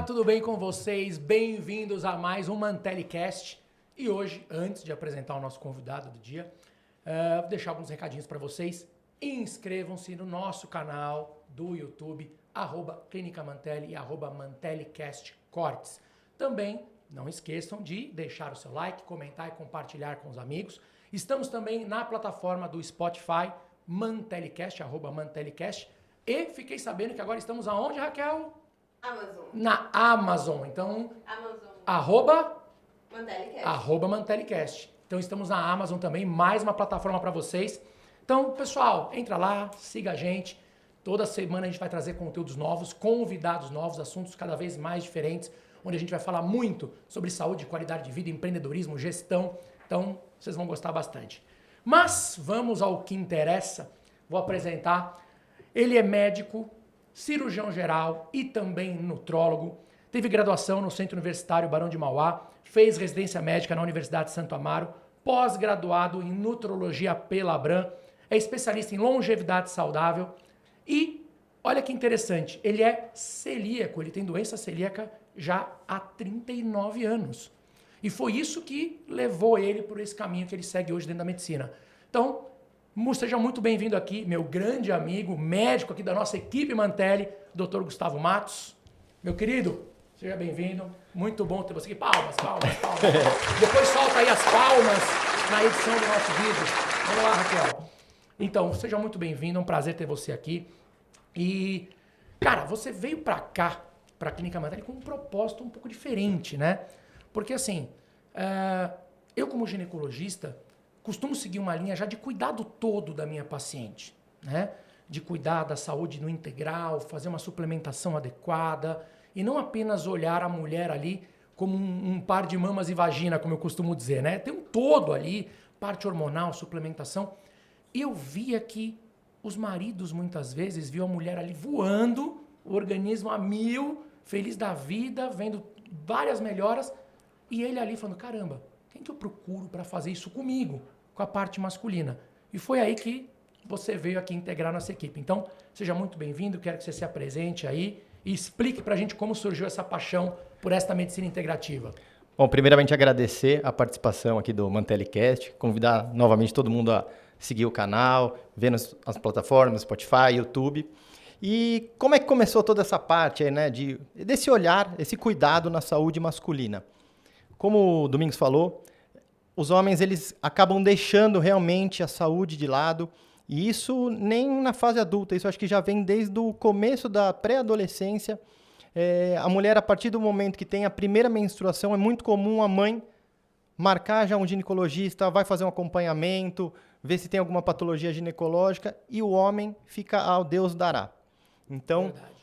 tudo bem com vocês? Bem-vindos a mais um Mantelicast. E hoje, antes de apresentar o nosso convidado do dia, vou deixar alguns recadinhos para vocês. Inscrevam-se no nosso canal do YouTube, @Clínica Mantelli e @MantelliCastCortes. Também não esqueçam de deixar o seu like, comentar e compartilhar com os amigos. Estamos também na plataforma do Spotify, Mantelicast, @Mantelicast. E fiquei sabendo que agora estamos aonde, Raquel? Amazon. Na Amazon. Então, Amazon. @Mantelicast. Então, estamos na Amazon também, mais uma plataforma para vocês. Então, pessoal, entra lá, siga a gente. Toda semana a gente vai trazer conteúdos novos, convidados novos, assuntos cada vez mais diferentes, onde a gente vai falar muito sobre saúde, qualidade de vida, empreendedorismo, gestão. Então, vocês vão gostar bastante. Mas vamos ao que interessa. Vou apresentar. Ele é médico, cirurgião geral e também nutrólogo. Teve graduação no Centro Universitário Barão de Mauá, fez residência médica na Universidade de Santo Amaro, pós-graduado em nutrologia pela Abram, é especialista em longevidade saudável e, olha que interessante, ele é celíaco, ele tem doença celíaca já há 39 anos. E foi isso que levou ele por esse caminho que ele segue hoje dentro da medicina. Então, seja muito bem-vindo aqui, meu grande amigo, médico aqui da nossa equipe Mantelli, Dr. Gustavo Matos. Meu querido, seja bem-vindo. Muito bom ter você aqui. Palmas, palmas, palmas. Depois solta aí as palmas na edição do nosso vídeo. Vamos lá, Raquel. Então, seja muito bem-vindo, é um prazer ter você aqui. E, cara, você veio pra cá, pra Clínica Mantelli, com um propósito um pouco diferente, né? Porque, assim, eu como ginecologista, costumo seguir uma linha já de cuidado todo da minha paciente, né? De cuidar da saúde no integral, fazer uma suplementação adequada e não apenas olhar a mulher ali como um par de mamas e vagina, como eu costumo dizer, né? Tem um todo ali, parte hormonal, suplementação. E eu via que os maridos muitas vezes viam a mulher ali voando, o organismo a mil, feliz da vida, vendo várias melhoras, e ele ali falando, caramba, quem que eu procuro para fazer isso comigo, com a parte masculina? E foi aí que você veio aqui integrar nossa equipe. Então, seja muito bem-vindo, quero que você se apresente aí e explique pra gente como surgiu essa paixão por esta medicina integrativa. Bom, primeiramente agradecer a participação aqui do Mantelicast, convidar novamente todo mundo a seguir o canal, ver as plataformas, Spotify, YouTube. E como é que começou toda essa parte aí, né, desse olhar, esse cuidado na saúde masculina? Como o Domingos falou, os homens eles acabam deixando realmente a saúde de lado, e isso nem na fase adulta, isso acho que já vem desde o começo da pré-adolescência. A mulher, a partir do momento que tem a primeira menstruação, é muito comum a mãe marcar já um ginecologista, vai fazer um acompanhamento, ver se tem alguma patologia ginecológica, e o homem fica ao Deus dará. Então, verdade,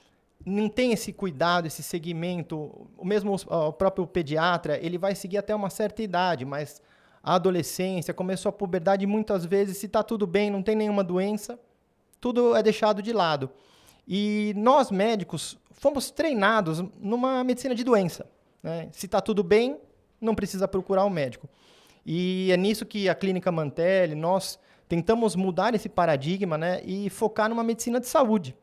não tem esse cuidado, esse seguimento. O próprio pediatra, ele vai seguir até uma certa idade, mas a adolescência, começou a puberdade, e muitas vezes, se está tudo bem, não tem nenhuma doença, tudo é deixado de lado. E nós, médicos, fomos treinados numa medicina de doença, né? Se está tudo bem, não precisa procurar um médico. E é nisso que a Clínica Mantelli, nós tentamos mudar esse paradigma, né, e focar numa medicina de saúde,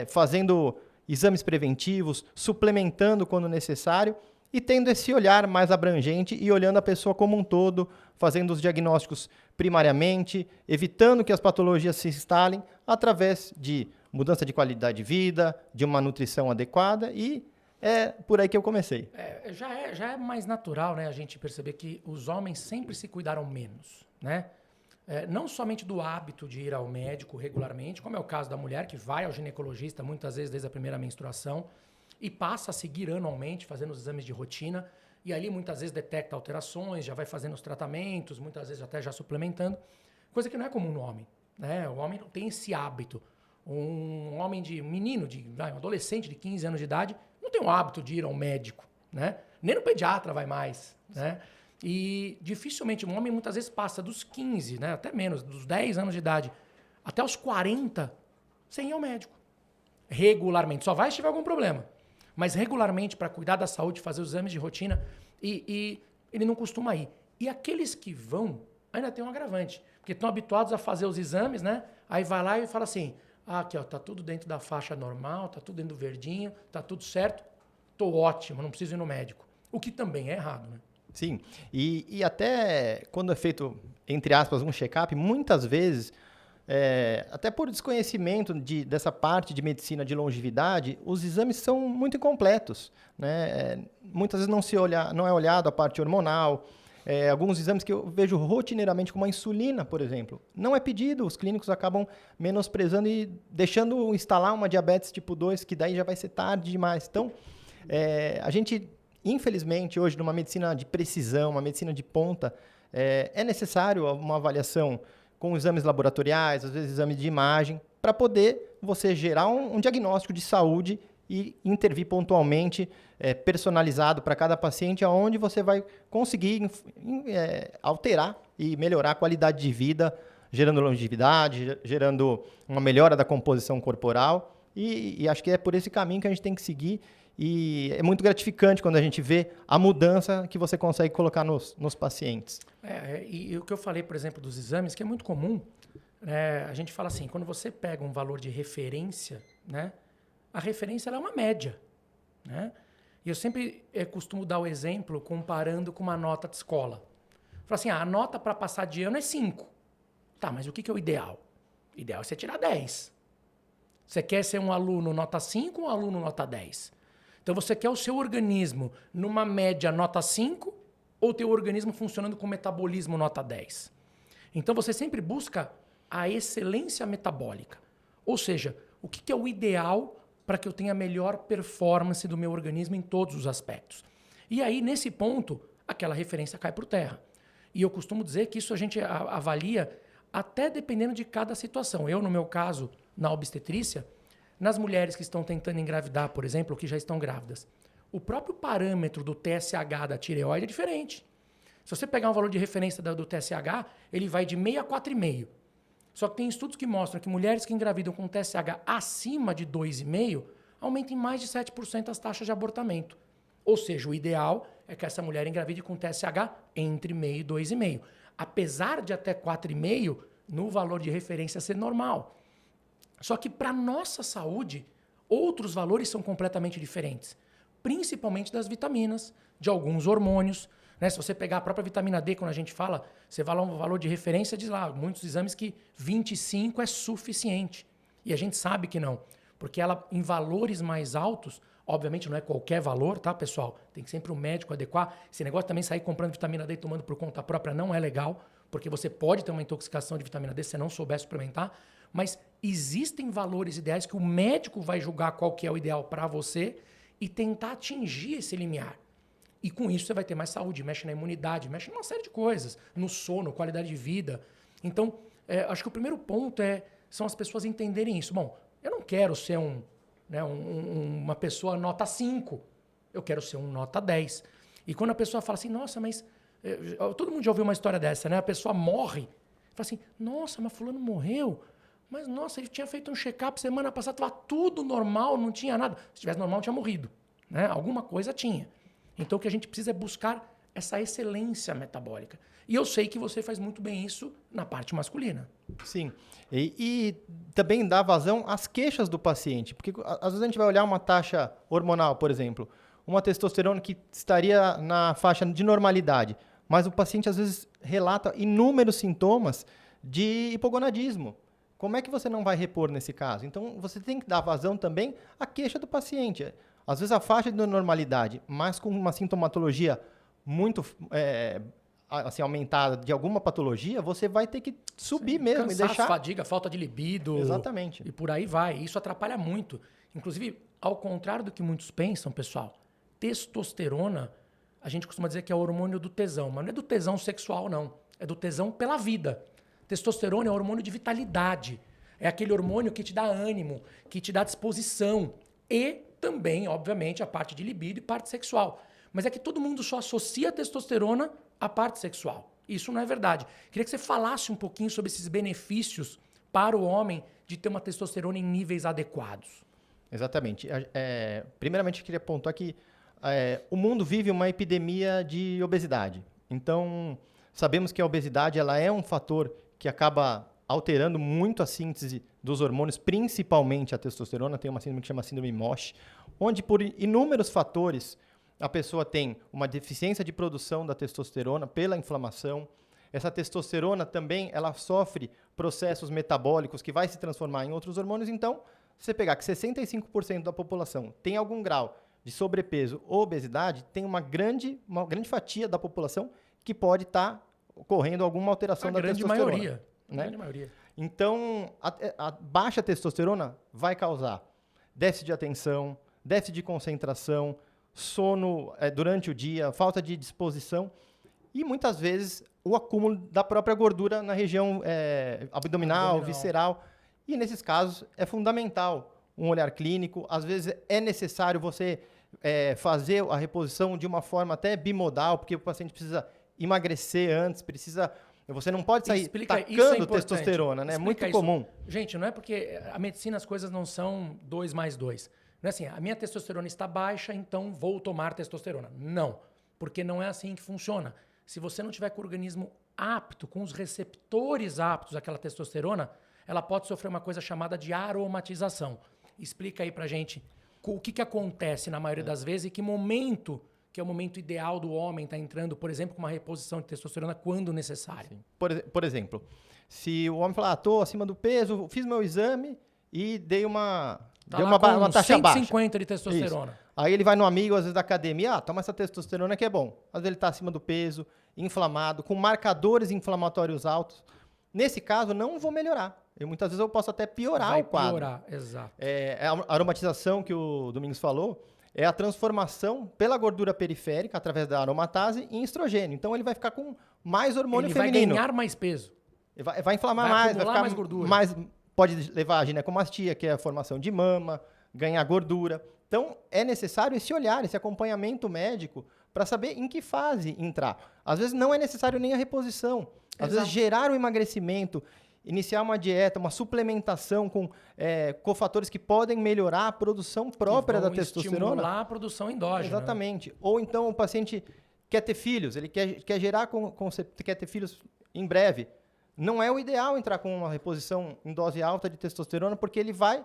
fazendo exames preventivos, suplementando quando necessário, e tendo esse olhar mais abrangente e olhando a pessoa como um todo, fazendo os diagnósticos primariamente, evitando que as patologias se instalem através de mudança de qualidade de vida, de uma nutrição adequada, e é por aí que eu comecei. Já é mais natural, né, a gente perceber que os homens sempre se cuidaram menos, né? Não somente do hábito de ir ao médico regularmente, como é o caso da mulher que vai ao ginecologista muitas vezes desde a primeira menstruação, e passa a seguir anualmente, fazendo os exames de rotina, e ali muitas vezes detecta alterações, já vai fazendo os tratamentos, muitas vezes até já suplementando, coisa que não é comum no homem, né? O homem não tem esse hábito. Um menino, um adolescente de 15 anos de idade, não tem o hábito de ir ao médico, né? Nem no pediatra vai mais, né? E dificilmente um homem muitas vezes passa dos 15, né? Até menos, dos 10 anos de idade, até os 40, sem ir ao médico. Regularmente. Só vai se tiver algum problema. Mas regularmente, para cuidar da saúde, fazer os exames de rotina, e ele não costuma ir. E aqueles que vão, ainda tem um agravante. Porque estão habituados a fazer os exames, né? Aí vai lá e fala assim, aqui, ó, tá tudo dentro da faixa normal, tá tudo dentro do verdinho, tá tudo certo. tô ótimo, não preciso ir no médico. O que também é errado, né? Sim, e até quando é feito, entre aspas, um check-up, muitas vezes, até por desconhecimento dessa parte de medicina de longevidade, os exames são muito incompletos, né? Muitas vezes não é olhado a parte hormonal. Alguns exames que eu vejo rotineiramente, como a insulina, por exemplo, não é pedido, os clínicos acabam menosprezando e deixando instalar uma diabetes tipo 2, que daí já vai ser tarde demais. Então, a gente, infelizmente, hoje, numa medicina de precisão, uma medicina de ponta, é necessário uma avaliação com exames laboratoriais, às vezes exames de imagem, para poder você gerar um diagnóstico de saúde e intervir pontualmente, personalizado para cada paciente, aonde você vai conseguir alterar e melhorar a qualidade de vida, gerando longevidade, gerando uma melhora da composição corporal. E acho que é por esse caminho que a gente tem que seguir. E é muito gratificante quando a gente vê a mudança que você consegue colocar nos pacientes. E o que eu falei, por exemplo, dos exames, que é muito comum, né? A gente fala assim, quando você pega um valor de referência, né? A referência ela é uma média, né? E eu sempre costumo dar o exemplo comparando com uma nota de escola. Fala assim, a nota para passar de ano é 5. Tá, mas o que é o ideal? O ideal é você tirar 10. Você quer ser um aluno nota 5 ou um aluno nota 10? Então você quer o seu organismo numa média nota 5 ou teu organismo funcionando com metabolismo nota 10? Então você sempre busca a excelência metabólica. Ou seja, o que é o ideal para que eu tenha a melhor performance do meu organismo em todos os aspectos. E aí, nesse ponto, aquela referência cai por terra. E eu costumo dizer que isso a gente avalia até dependendo de cada situação. Eu, no meu caso, na obstetrícia, nas mulheres que estão tentando engravidar, por exemplo, ou que já estão grávidas, o próprio parâmetro do TSH da tireoide é diferente. Se você pegar um valor de referência do TSH, ele vai de 6 a 4,5. Só que tem estudos que mostram que mulheres que engravidam com TSH acima de 2,5 aumentam em mais de 7% as taxas de abortamento. Ou seja, o ideal é que essa mulher engravide com TSH entre 0,5 e 2,5. Apesar de até 4,5 no valor de referência ser normal. Só que para nossa saúde, outros valores são completamente diferentes. Principalmente das vitaminas, de alguns hormônios. Né? Se você pegar a própria vitamina D, quando a gente fala, você vai lá um valor de referência, diz lá, muitos exames que 25 é suficiente. E a gente sabe que não. Porque ela, em valores mais altos, obviamente não é qualquer valor, tá, pessoal? Tem que sempre o médico adequar. Esse negócio também sair comprando vitamina D e tomando por conta própria não é legal, porque você pode ter uma intoxicação de vitamina D se você não souber suplementar. Mas existem valores ideais que o médico vai julgar qual que é o ideal para você e tentar atingir esse limiar. E com isso você vai ter mais saúde, mexe na imunidade, mexe em uma série de coisas, no sono, qualidade de vida. Então, acho que o primeiro ponto são as pessoas entenderem isso. Bom, eu não quero ser uma pessoa nota 5, eu quero ser um nota 10. E quando a pessoa fala assim, nossa, mas... todo mundo já ouviu uma história dessa, né? A pessoa morre, fala assim, nossa, mas fulano morreu... Mas, nossa, ele tinha feito um check-up semana passada, estava tudo normal, não tinha nada. Se tivesse normal, tinha morrido. Né? Alguma coisa tinha. Então, o que a gente precisa é buscar essa excelência metabólica. E eu sei que você faz muito bem isso na parte masculina. Sim. E também dá vazão às queixas do paciente. Porque, às vezes, a gente vai olhar uma taxa hormonal, por exemplo. Uma testosterona que estaria na faixa de normalidade. Mas o paciente, às vezes, relata inúmeros sintomas de hipogonadismo. Como é que você não vai repor nesse caso? Então, você tem que dar vazão também à queixa do paciente. Às vezes, a faixa de normalidade, mas com uma sintomatologia muito assim, aumentada de alguma patologia, você vai ter que subir Sim, mesmo cansaço, e deixar... fadiga, falta de libido. Exatamente. E por aí vai. Isso atrapalha muito. Inclusive, ao contrário do que muitos pensam, pessoal, testosterona, a gente costuma dizer que é o hormônio do tesão. Mas não é do tesão sexual, não. É do tesão pela vida. Testosterona é um hormônio de vitalidade. É aquele hormônio que te dá ânimo, que te dá disposição. E também, obviamente, a parte de libido e parte sexual. Mas é que todo mundo só associa a testosterona à parte sexual. Isso não é verdade. Queria que você falasse um pouquinho sobre esses benefícios para o homem de ter uma testosterona em níveis adequados. Exatamente. Primeiramente, eu queria pontuar que o mundo vive uma epidemia de obesidade. Então, sabemos que a obesidade ela é um fator que acaba alterando muito a síntese dos hormônios, principalmente a testosterona. Tem uma síndrome que chama síndrome MOSH, onde por inúmeros fatores a pessoa tem uma deficiência de produção da testosterona pela inflamação. Essa testosterona também ela sofre processos metabólicos que vai se transformar em outros hormônios. Então, se você pegar que 65% da população tem algum grau de sobrepeso ou obesidade, tem uma grande fatia da população que pode estar ocorrendo alguma alteração da testosterona. Maioria. Né? A grande maioria. Então, a baixa testosterona vai causar déficit de atenção, déficit de concentração, sono durante o dia, falta de disposição e, muitas vezes, o acúmulo da própria gordura na região abdominal, visceral. E, nesses casos, é fundamental um olhar clínico. Às vezes, é necessário você fazer a reposição de uma forma até bimodal, porque o paciente precisa emagrecer antes, você não pode sair tacando testosterona, né? É muito comum. Gente, não é porque a medicina as coisas não são 2 mais 2. Não é assim, a minha testosterona está baixa, então vou tomar testosterona. Não, porque não é assim que funciona. Se você não tiver com o organismo apto, com os receptores aptos àquela testosterona, ela pode sofrer uma coisa chamada de aromatização. Explica aí pra gente o que acontece na maioria das vezes e que momento que é o momento ideal do homem estar entrando, por exemplo, com uma reposição de testosterona quando necessário. Sim. Por exemplo, se o homem falar, estou acima do peso, fiz meu exame e dei uma taxa 150 baixa de testosterona. Isso. Aí ele vai no amigo, às vezes, da academia, toma essa testosterona que é bom. Às vezes ele está acima do peso, inflamado, com marcadores inflamatórios altos. Nesse caso, não vou melhorar. Muitas vezes eu posso até piorar o quadro. Vai piorar, exato. A aromatização que o Domingos falou é a transformação pela gordura periférica, através da aromatase, em estrogênio. Então ele vai ficar com mais hormônio feminino. Ele vai ganhar mais peso. Vai inflamar mais, vai ficar mais gordura. Pode levar a ginecomastia, que é a formação de mama, ganhar gordura. Então, é necessário esse olhar, esse acompanhamento médico para saber em que fase entrar. Às vezes não é necessário nem a reposição. Às vezes gerar o emagrecimento, iniciar uma dieta, uma suplementação com cofatores que podem melhorar a produção própria da testosterona. Estimular a produção endógena. Exatamente. Né? Ou então o paciente quer ter filhos, ele quer gerar, quer ter filhos em breve. Não é o ideal entrar com uma reposição em dose alta de testosterona, porque ele vai,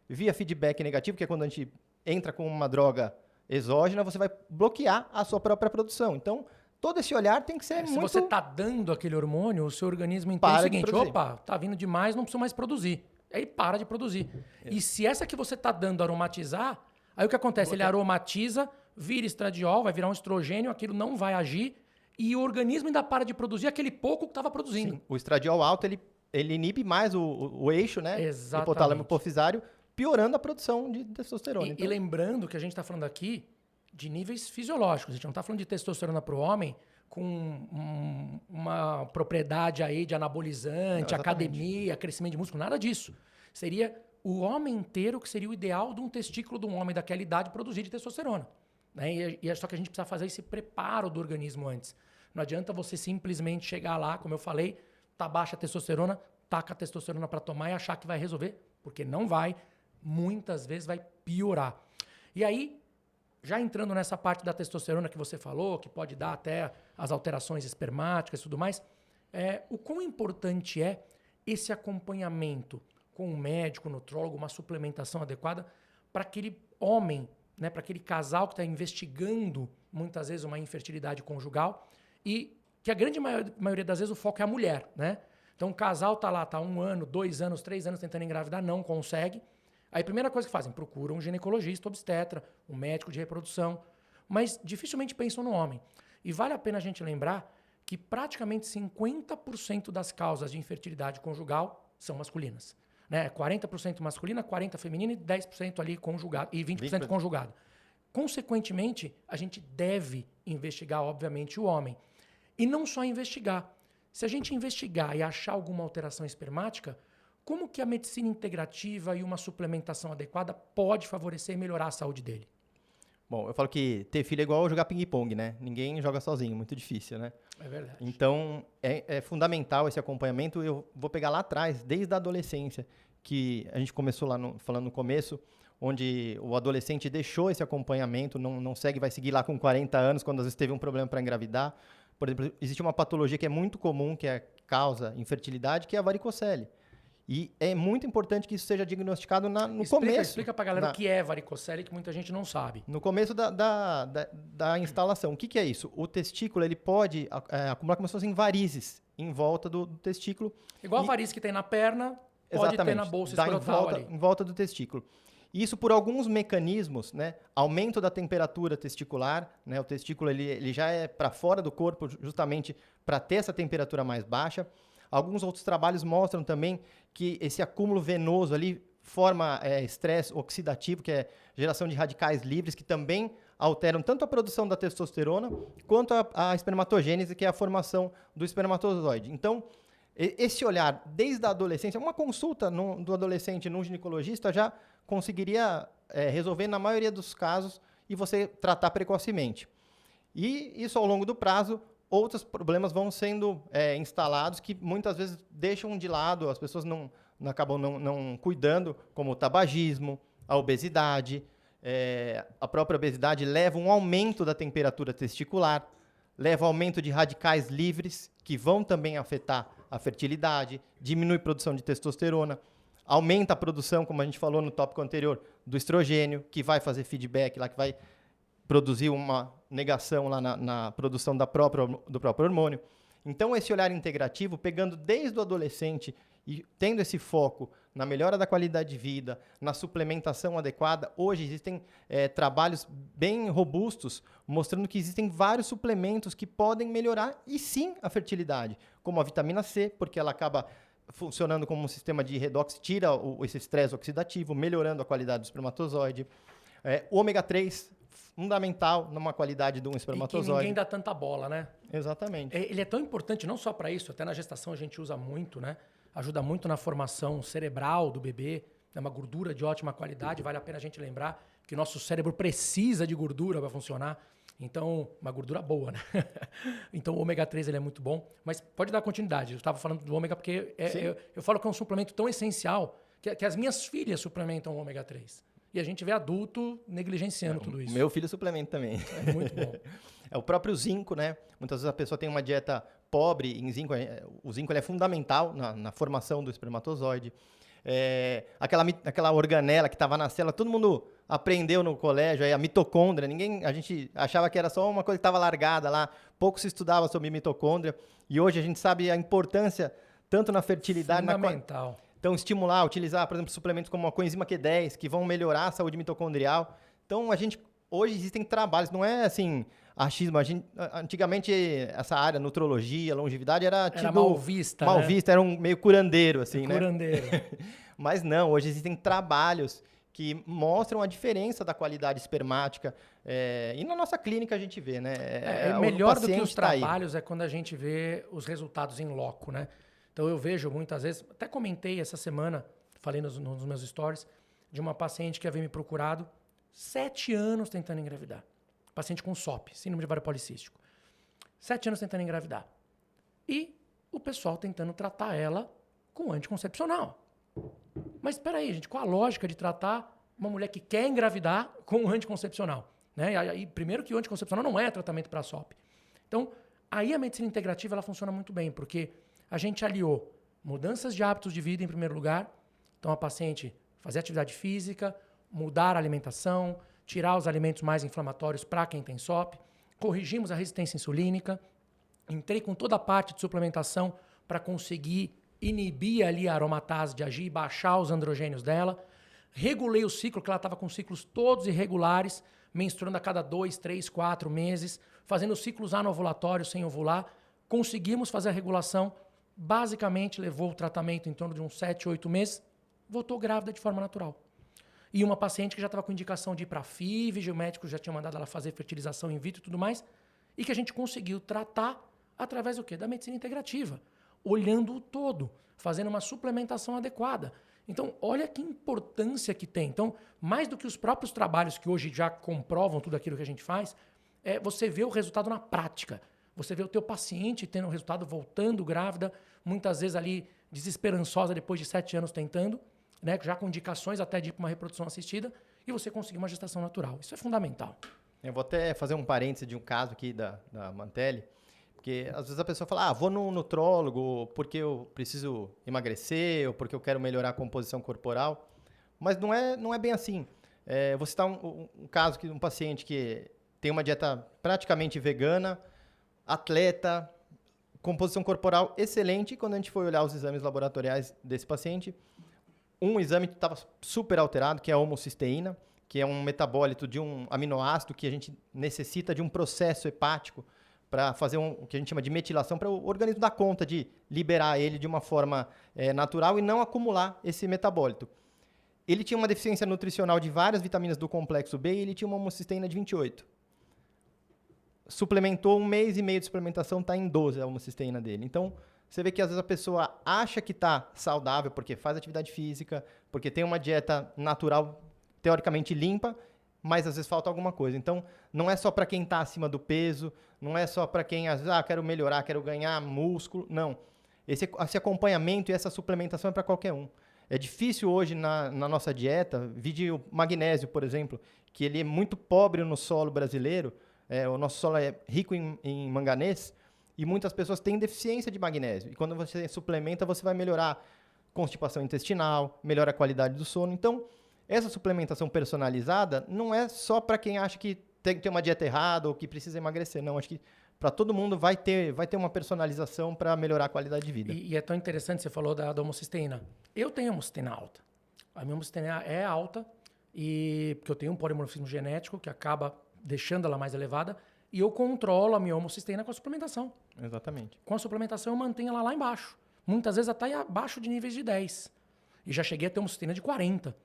via feedback negativo, que é quando a gente entra com uma droga exógena, você vai bloquear a sua própria produção. Então, todo esse olhar tem que ser muito... Se você está dando aquele hormônio, o seu organismo entende o seguinte, opa, tá vindo demais, não preciso mais produzir. Aí para de produzir. E se essa que você está dando aromatizar, aí o que acontece? Ele aromatiza, vira estradiol, vai virar um estrogênio, aquilo não vai agir, e o organismo ainda para de produzir aquele pouco que estava produzindo. Sim. O estradiol alto, ele inibe mais o eixo, né? Exatamente. Hipotálamo hipofisário, piorando a produção de testosterona. E lembrando que a gente está falando aqui de níveis fisiológicos. A gente não está falando de testosterona para o homem com uma propriedade aí de anabolizante, academia, crescimento de músculo, nada disso. Seria o homem inteiro que seria o ideal de um testículo de um homem daquela idade produzir de testosterona. Né? E é só que a gente precisa fazer esse preparo do organismo antes. Não adianta você simplesmente chegar lá, como eu falei, tá baixa a testosterona, taca a testosterona para tomar e achar que vai resolver, porque não vai. Muitas vezes vai piorar. E aí, já entrando nessa parte da testosterona que você falou, que pode dar até as alterações espermáticas e tudo mais, o quão importante é esse acompanhamento com um médico, nutrólogo, uma suplementação adequada para aquele homem, né, para aquele casal que está investigando muitas vezes uma infertilidade conjugal e que a grande maioria das vezes o foco é a mulher, né? Então o casal está lá, 1 ano, 2 anos, 3 anos tentando engravidar, não consegue. Aí a primeira coisa que fazem, procuram um ginecologista, obstetra, um médico de reprodução, mas dificilmente pensam no homem. E vale a pena a gente lembrar que praticamente 50% das causas de infertilidade conjugal são masculinas. Né? 40% masculina, 40% feminina e 10% ali conjugado, e 20% conjugado. Consequentemente, a gente deve investigar, obviamente, o homem. E não só investigar. Se a gente investigar e achar alguma alteração espermática, como que a medicina integrativa e uma suplementação adequada pode favorecer e melhorar a saúde dele? Bom, eu falo que ter filho é igual jogar ping-pong, né? Ninguém joga sozinho, muito difícil, né? É verdade. Então, é fundamental esse acompanhamento. Eu vou pegar lá atrás, desde a adolescência, que a gente começou lá falando no começo, onde o adolescente deixou esse acompanhamento, não segue, vai seguir lá com 40 anos, quando às vezes teve um problema para engravidar. Por exemplo, existe uma patologia que é muito comum, que causa infertilidade, que é a varicocele. E é muito importante que isso seja diagnosticado no começo. Explica pra galera o que é varicocele, que muita gente não sabe. No começo da instalação. O que é isso? O testículo ele pode acumular como se fossem varizes em volta do testículo. Igual a variz que tem na perna, pode ter na bolsa escrotal ali. Em volta do testículo. Isso por alguns mecanismos, né? Aumento da temperatura testicular, né? O testículo ele já é para fora do corpo justamente para ter essa temperatura mais baixa. Alguns outros trabalhos mostram também que esse acúmulo venoso ali forma estresse oxidativo, que é geração de radicais livres, que também alteram tanto a produção da testosterona quanto a espermatogênese, que é a formação do espermatozoide. Então, esse olhar desde a adolescência, uma consulta do adolescente num ginecologista já conseguiria resolver na maioria dos casos e você tratar precocemente. E isso ao longo do prazo, outros problemas vão sendo instalados que muitas vezes deixam de lado, as pessoas acabam não cuidando, como o tabagismo, a obesidade. A própria obesidade leva um aumento da temperatura testicular, leva ao aumento de radicais livres, que vão também afetar a fertilidade, diminui a produção de testosterona, aumenta a produção, como a gente falou no tópico anterior, do estrogênio, que vai fazer feedback, lá que vai produzir uma negação lá na produção do próprio hormônio. Então, esse olhar integrativo, pegando desde o adolescente e tendo esse foco na melhora da qualidade de vida, na suplementação adequada, hoje existem trabalhos bem robustos mostrando que existem vários suplementos que podem melhorar, e sim, a fertilidade, como a vitamina C, porque ela acaba funcionando como um sistema de redox, tira esse estresse oxidativo, melhorando a qualidade do espermatozoide. O ômega 3, fundamental numa qualidade de um espermatozoide. E que ninguém dá tanta bola, né? Exatamente. Ele é tão importante não só para isso, até na gestação a gente usa muito, né? Ajuda muito na formação cerebral do bebê, é uma gordura de ótima qualidade, vale a pena a gente lembrar que o nosso cérebro precisa de gordura para funcionar. Então, uma gordura boa, né? Então, o ômega 3 ele é muito bom. Mas pode dar continuidade. Eu estava falando do ômega porque eu falo que é um suplemento tão essencial que as minhas filhas suplementam o ômega 3. E a gente vê adulto negligenciando tudo isso. Meu filho suplementa também. É muito bom. É o próprio zinco, né? Muitas vezes a pessoa tem uma dieta pobre em zinco. O zinco ele é fundamental na formação do espermatozoide. Aquela organela que estava na célula, todo mundo aprendeu no colégio, a mitocôndria. A gente achava que era só uma coisa que estava largada lá. Pouco se estudava sobre mitocôndria. E hoje a gente sabe a importância tanto na fertilidade... Fundamental. Então, utilizar, por exemplo, suplementos como a coenzima Q10, que vão melhorar a saúde mitocondrial. Então, hoje existem trabalhos, não é assim, achismo. Antigamente, essa área, nutrologia, longevidade, era mal vista. Mal vista, era um meio curandeiro, assim, né? Curandeiro. Mas não, hoje existem trabalhos que mostram a diferença da qualidade espermática. E na nossa clínica a gente vê, né? Melhor do que os trabalhos é quando a gente vê os resultados em loco, né? Então, eu vejo muitas vezes, até comentei essa semana, falei nos meus stories, de uma paciente que havia me procurado 7 anos tentando engravidar. Paciente com SOP, síndrome de ovário policístico. 7 anos tentando engravidar. E o pessoal tentando tratar ela com anticoncepcional. Mas espera aí, gente, qual a lógica de tratar uma mulher que quer engravidar com anticoncepcional? Né? E primeiro que o anticoncepcional não é tratamento para SOP. Então, aí a medicina integrativa ela funciona muito bem, porque a gente aliou mudanças de hábitos de vida em primeiro lugar. Então, a paciente fazer atividade física, mudar a alimentação, tirar os alimentos mais inflamatórios para quem tem SOP. Corrigimos a resistência insulínica. Entrei com toda a parte de suplementação para conseguir inibir ali a aromatase de agir e baixar os androgênios dela. Regulei o ciclo, que ela estava com ciclos todos irregulares, menstruando a cada 2, 3, 4 meses, fazendo ciclos anovulatórios sem ovular. Conseguimos fazer a regulação. Basicamente, levou o tratamento em torno de uns 7, 8 meses, voltou grávida de forma natural. E uma paciente que já estava com indicação de ir para a FIV, o médico já tinha mandado ela fazer fertilização in vitro e tudo mais, e que a gente conseguiu tratar através do quê? Da medicina integrativa, olhando o todo, fazendo uma suplementação adequada. Então, olha que importância que tem. Então, mais do que os próprios trabalhos que hoje já comprovam tudo aquilo que a gente faz, você vê o resultado na prática. Você vê o teu paciente tendo um resultado, voltando grávida, muitas vezes ali desesperançosa depois de 7 anos tentando, né, já com indicações até de ir para uma reprodução assistida, e você conseguir uma gestação natural. Isso é fundamental. Eu vou até fazer um parêntese de um caso aqui da Mantelli. Porque às vezes a pessoa fala, vou no nutrólogo porque eu preciso emagrecer ou porque eu quero melhorar a composição corporal. Mas não é bem assim. Vou citar um caso de um paciente que tem uma dieta praticamente vegana, atleta, composição corporal excelente. Quando a gente foi olhar os exames laboratoriais desse paciente, um exame estava super alterado, que é a homocisteína, que é um metabólito de um aminoácido que a gente necessita de um processo hepático para fazer o que a gente chama de metilação, para o organismo dar conta de liberar ele de uma forma natural e não acumular esse metabólito. Ele tinha uma deficiência nutricional de várias vitaminas do complexo B e ele tinha uma homocisteína de 28. Suplementou 1 mês e meio de suplementação, está em 12 a homocisteína dele. Então, você vê que às vezes a pessoa acha que está saudável porque faz atividade física, porque tem uma dieta natural, teoricamente limpa, mas às vezes falta alguma coisa. Então, não é só para quem está acima do peso, não é só para quem, às vezes, quero melhorar, quero ganhar músculo. Não. Esse acompanhamento e essa suplementação é para qualquer um. É difícil hoje na nossa dieta, vide o magnésio, por exemplo, que ele é muito pobre no solo brasileiro, o nosso solo é rico em manganês, e muitas pessoas têm deficiência de magnésio. E quando você suplementa, você vai melhorar constipação intestinal, melhora a qualidade do sono. Então, essa suplementação personalizada não é só para quem acha que tem que ter uma dieta errada ou que precisa emagrecer. Não, acho que para todo mundo vai ter uma personalização para melhorar a qualidade de vida. E é tão interessante, você falou da homocisteína. Eu tenho homocisteína alta. A minha homocisteína é alta, porque eu tenho um polimorfismo genético que acaba deixando ela mais elevada, e eu controlo a minha homocisteína com a suplementação. Exatamente. Com a suplementação eu mantenho ela lá embaixo. Muitas vezes até abaixo de níveis de 10. E já cheguei a ter homocisteína de 40.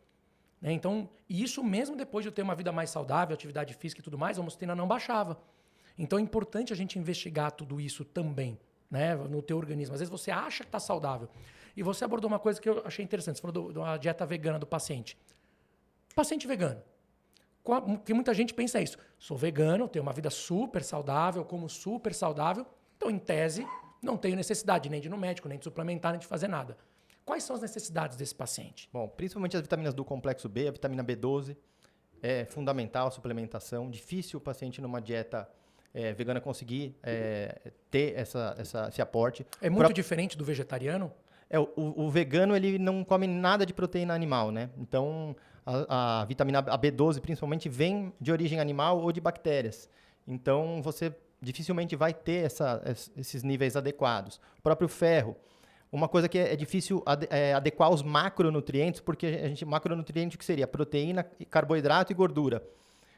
Então, isso mesmo depois de eu ter uma vida mais saudável, atividade física e tudo mais, a homocisteína não baixava. Então é importante a gente investigar tudo isso também, né, no teu organismo. Às vezes você acha que está saudável. E você abordou uma coisa que eu achei interessante. Você falou da dieta vegana do paciente. Paciente vegano. Porque muita gente pensa isso. Sou vegano, tenho uma vida super saudável, como super saudável. Então, em tese, não tenho necessidade nem de ir no médico, nem de suplementar, nem de fazer nada. Quais são as necessidades desse paciente? Bom, principalmente as vitaminas do complexo B, a vitamina B12 é fundamental a suplementação. Difícil o paciente numa dieta vegana conseguir ter esse aporte. É muito diferente do vegetariano? O vegano ele não come nada de proteína animal, né? Então, a vitamina B12, principalmente, vem de origem animal ou de bactérias. Então, você dificilmente vai ter esses níveis adequados. O próprio ferro. Uma coisa que é difícil adequar os macronutrientes, porque macronutriente o que seria? Proteína, carboidrato e gordura.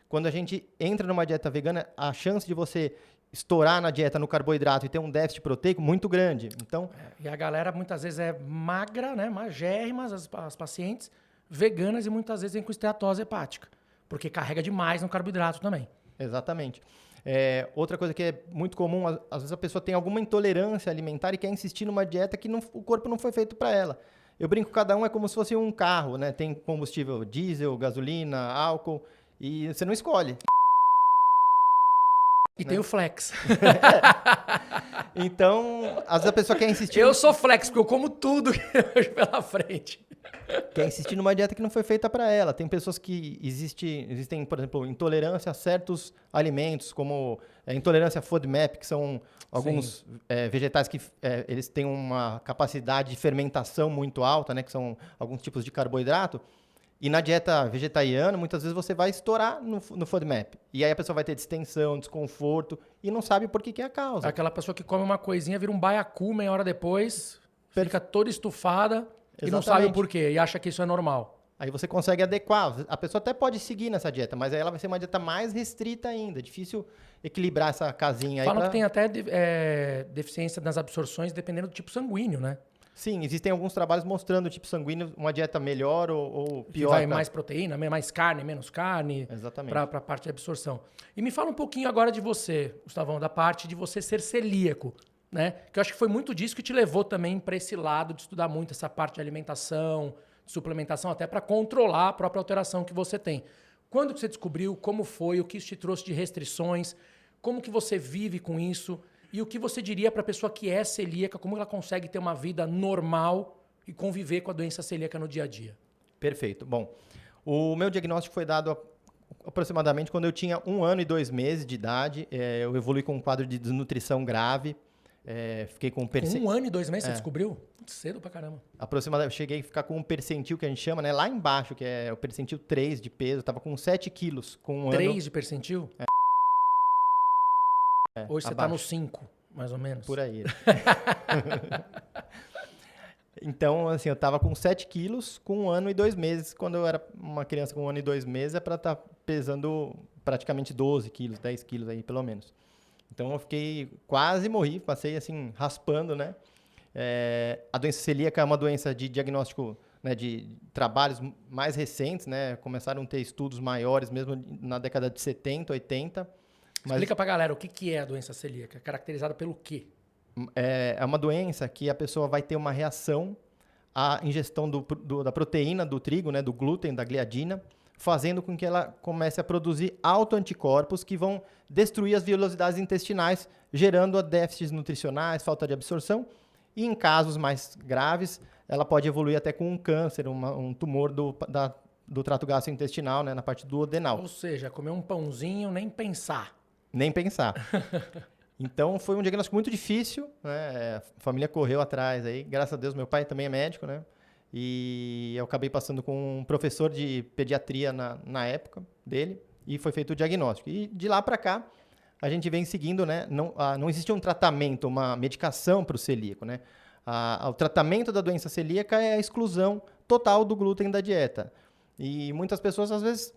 Quando a gente entra numa dieta vegana, a chance de você estourar na dieta no carboidrato e ter um déficit proteico muito grande. Então, e a galera muitas vezes é magra, né, magérrimas, as pacientes veganas, e muitas vezes vem com esteatose hepática, porque carrega demais no carboidrato também. Exatamente. Outra coisa que é muito comum, às vezes a pessoa tem alguma intolerância alimentar e quer insistir numa dieta que o corpo não foi feito para ela. Eu brinco, cada um é como se fosse um carro, né? Tem combustível diesel, gasolina, álcool, e você não escolhe. E tem o flex. Então, às vezes a pessoa quer insistir... Eu sou flex, porque eu como tudo que eu vejo pela frente. Quer insistir numa dieta que não foi feita para ela. Tem pessoas que existem, por exemplo, intolerância a certos alimentos, como intolerância a FODMAP, que são alguns vegetais que eles têm uma capacidade de fermentação muito alta, né, que são alguns tipos de carboidrato. E na dieta vegetariana, muitas vezes você vai estourar no FODMAP. E aí a pessoa vai ter distensão, desconforto e não sabe por que é a causa. Aquela pessoa que come uma coisinha, vira um baiacu meia hora depois, fica toda estufada. Exatamente. E não sabe o porquê, e acha que isso é normal. Aí você consegue adequar. A pessoa até pode seguir nessa dieta, mas aí ela vai ser uma dieta mais restrita ainda. Difícil equilibrar essa casinha aí. Falam que tem até deficiência nas absorções, dependendo do tipo sanguíneo, né? Sim, existem alguns trabalhos mostrando o tipo sanguíneo, uma dieta melhor ou pior. Que vai mais proteína, mais carne, menos carne. Exatamente. Para a parte de absorção. E me fala um pouquinho agora de você, Gustavão, da parte de você ser celíaco, né? Que eu acho que foi muito disso que te levou também para esse lado de estudar muito essa parte de alimentação, de suplementação, até para controlar a própria alteração que você tem. Quando que você descobriu? Como foi? O que isso te trouxe de restrições? Como que você vive com isso? E o que você diria para a pessoa que é celíaca, como ela consegue ter uma vida normal e conviver com a doença celíaca no dia a dia? Perfeito. Bom, o meu diagnóstico foi dado aproximadamente quando eu tinha 1 ano e 2 meses de idade. Eu evolui com um quadro de desnutrição grave. Fiquei com 1 ano e 2 meses você descobriu? Cedo pra caramba. Aproximadamente, eu cheguei a ficar com um percentil que a gente chama, né? Lá embaixo, que é o percentil 3 de peso. Eu tava com 7 quilos com 1 3 ano. de percentil? Hoje você tá abaixo. no 5, mais ou menos. Por aí. Então, assim, eu tava com 7 quilos com 1 ano e 2 meses. Quando eu era uma criança com 1 ano e 2 meses, é para estar pesando praticamente 12 quilos, 10 quilos aí, pelo menos. Então, eu fiquei, quase morri, passei, assim, raspando, né? A doença celíaca é uma doença de diagnóstico, né, de trabalhos mais recentes, né? Começaram a ter estudos maiores, mesmo na década de 70, 80. Explica pra galera o que é a doença celíaca. Caracterizada pelo quê? É uma doença que a pessoa vai ter uma reação à ingestão da proteína do trigo, né, do glúten, da gliadina, fazendo com que ela comece a produzir autoanticorpos que vão destruir as velocidades intestinais, gerando déficits nutricionais, falta de absorção. E em casos mais graves, ela pode evoluir até com um câncer, um tumor do trato gastrointestinal, né, na parte do duodenal. Ou seja, comer um pãozinho, nem pensar. Nem pensar. Então, foi um diagnóstico muito difícil, né? A família correu atrás aí. Graças a Deus, meu pai também é médico, né? E eu acabei passando com um professor de pediatria na época dele e foi feito o diagnóstico. E de lá para cá, a gente vem seguindo, né? Não existe um tratamento, uma medicação para o celíaco, né? O tratamento da doença celíaca é a exclusão total do glúten da dieta. E muitas pessoas, às vezes,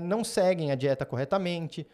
não seguem a dieta corretamente.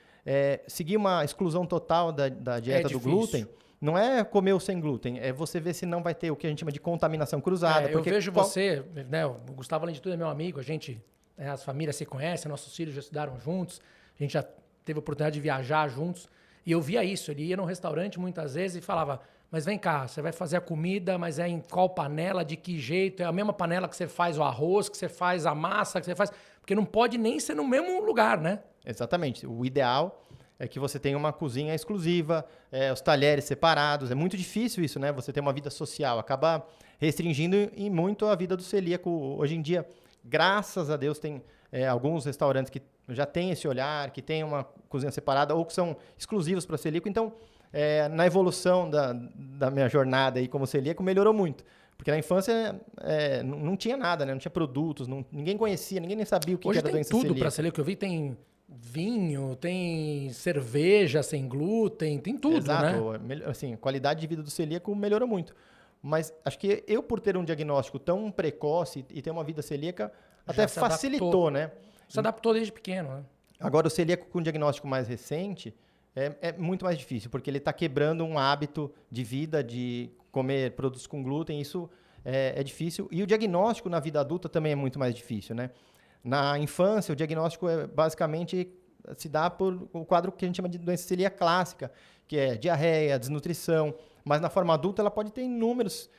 Seguir uma exclusão total da dieta do glúten não é comer o sem glúten, é você ver se não vai ter o que a gente chama de contaminação cruzada. Eu vejo você, né, o Gustavo, além de tudo, é meu amigo, a gente, as famílias se conhecem, nossos filhos já estudaram juntos, a gente já teve a oportunidade de viajar juntos, e eu via isso, ele ia num restaurante muitas vezes e falava, mas vem cá, você vai fazer a comida, mas é em qual panela, de que jeito, é a mesma panela que você faz o arroz, que você faz a massa, que você faz... Porque não pode nem ser no mesmo lugar, né? Exatamente. O ideal é que você tenha uma cozinha exclusiva, os talheres separados. É muito difícil isso, né? Você ter uma vida social. Acaba restringindo e muito a vida do celíaco. Hoje em dia, graças a Deus, tem alguns restaurantes que já têm esse olhar, que têm uma cozinha separada ou que são exclusivos para celíaco. Então, na evolução da minha jornada aí como celíaco, melhorou muito. Porque na infância não tinha nada, né? Não tinha produtos, ninguém conhecia, ninguém nem sabia o que era doença celíaca. Hoje tem tudo para celíaco. Eu vi, tem vinho, tem cerveja sem glúten, tem tudo, Exato, né? Assim, a qualidade de vida do celíaco melhorou muito. Mas acho que eu, por ter um diagnóstico tão precoce e ter uma vida celíaca, até facilitou, né? Se adaptou desde pequeno, né? Agora, o celíaco com diagnóstico mais recente é muito mais difícil, porque ele está quebrando um hábito de vida, de comer produtos com glúten, isso é difícil. E o diagnóstico na vida adulta também é muito mais difícil, né? Na infância, o diagnóstico basicamente se dá por o quadro que a gente chama de doença celíaca clássica, que é diarreia, desnutrição, mas na forma adulta ela pode ter inúmeros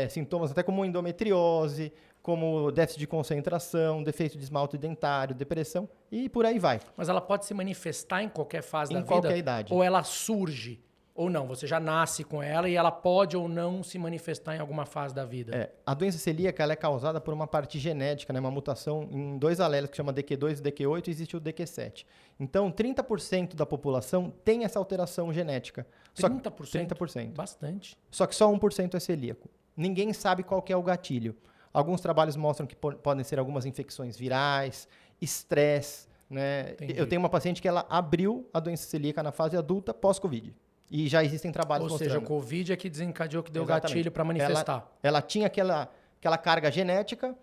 sintomas, até como endometriose, como déficit de concentração, defeito de esmalte dentário, depressão e por aí vai. Mas ela pode se manifestar em qualquer fase da vida? Em qualquer idade. Ou ela surge? Ou não? Você já nasce com ela e ela pode ou não se manifestar em alguma fase da vida? A doença celíaca ela é causada por uma parte genética, né, uma mutação em 2 alelos que chama DQ2 e DQ8 e existe o DQ7. Então, 30% da população tem essa alteração genética. 30%? 30%. Bastante. Só que só 1% é celíaco. Ninguém sabe qual que é o gatilho. Alguns trabalhos mostram que podem ser algumas infecções virais, estresse, né? Entendi. Eu tenho uma paciente que ela abriu a doença celíaca na fase adulta pós-Covid. E já existem trabalhos mostrando. Ou seja, o Covid é que desencadeou, que deu Exatamente. gatilho para manifestar. Ela tinha aquela carga genética,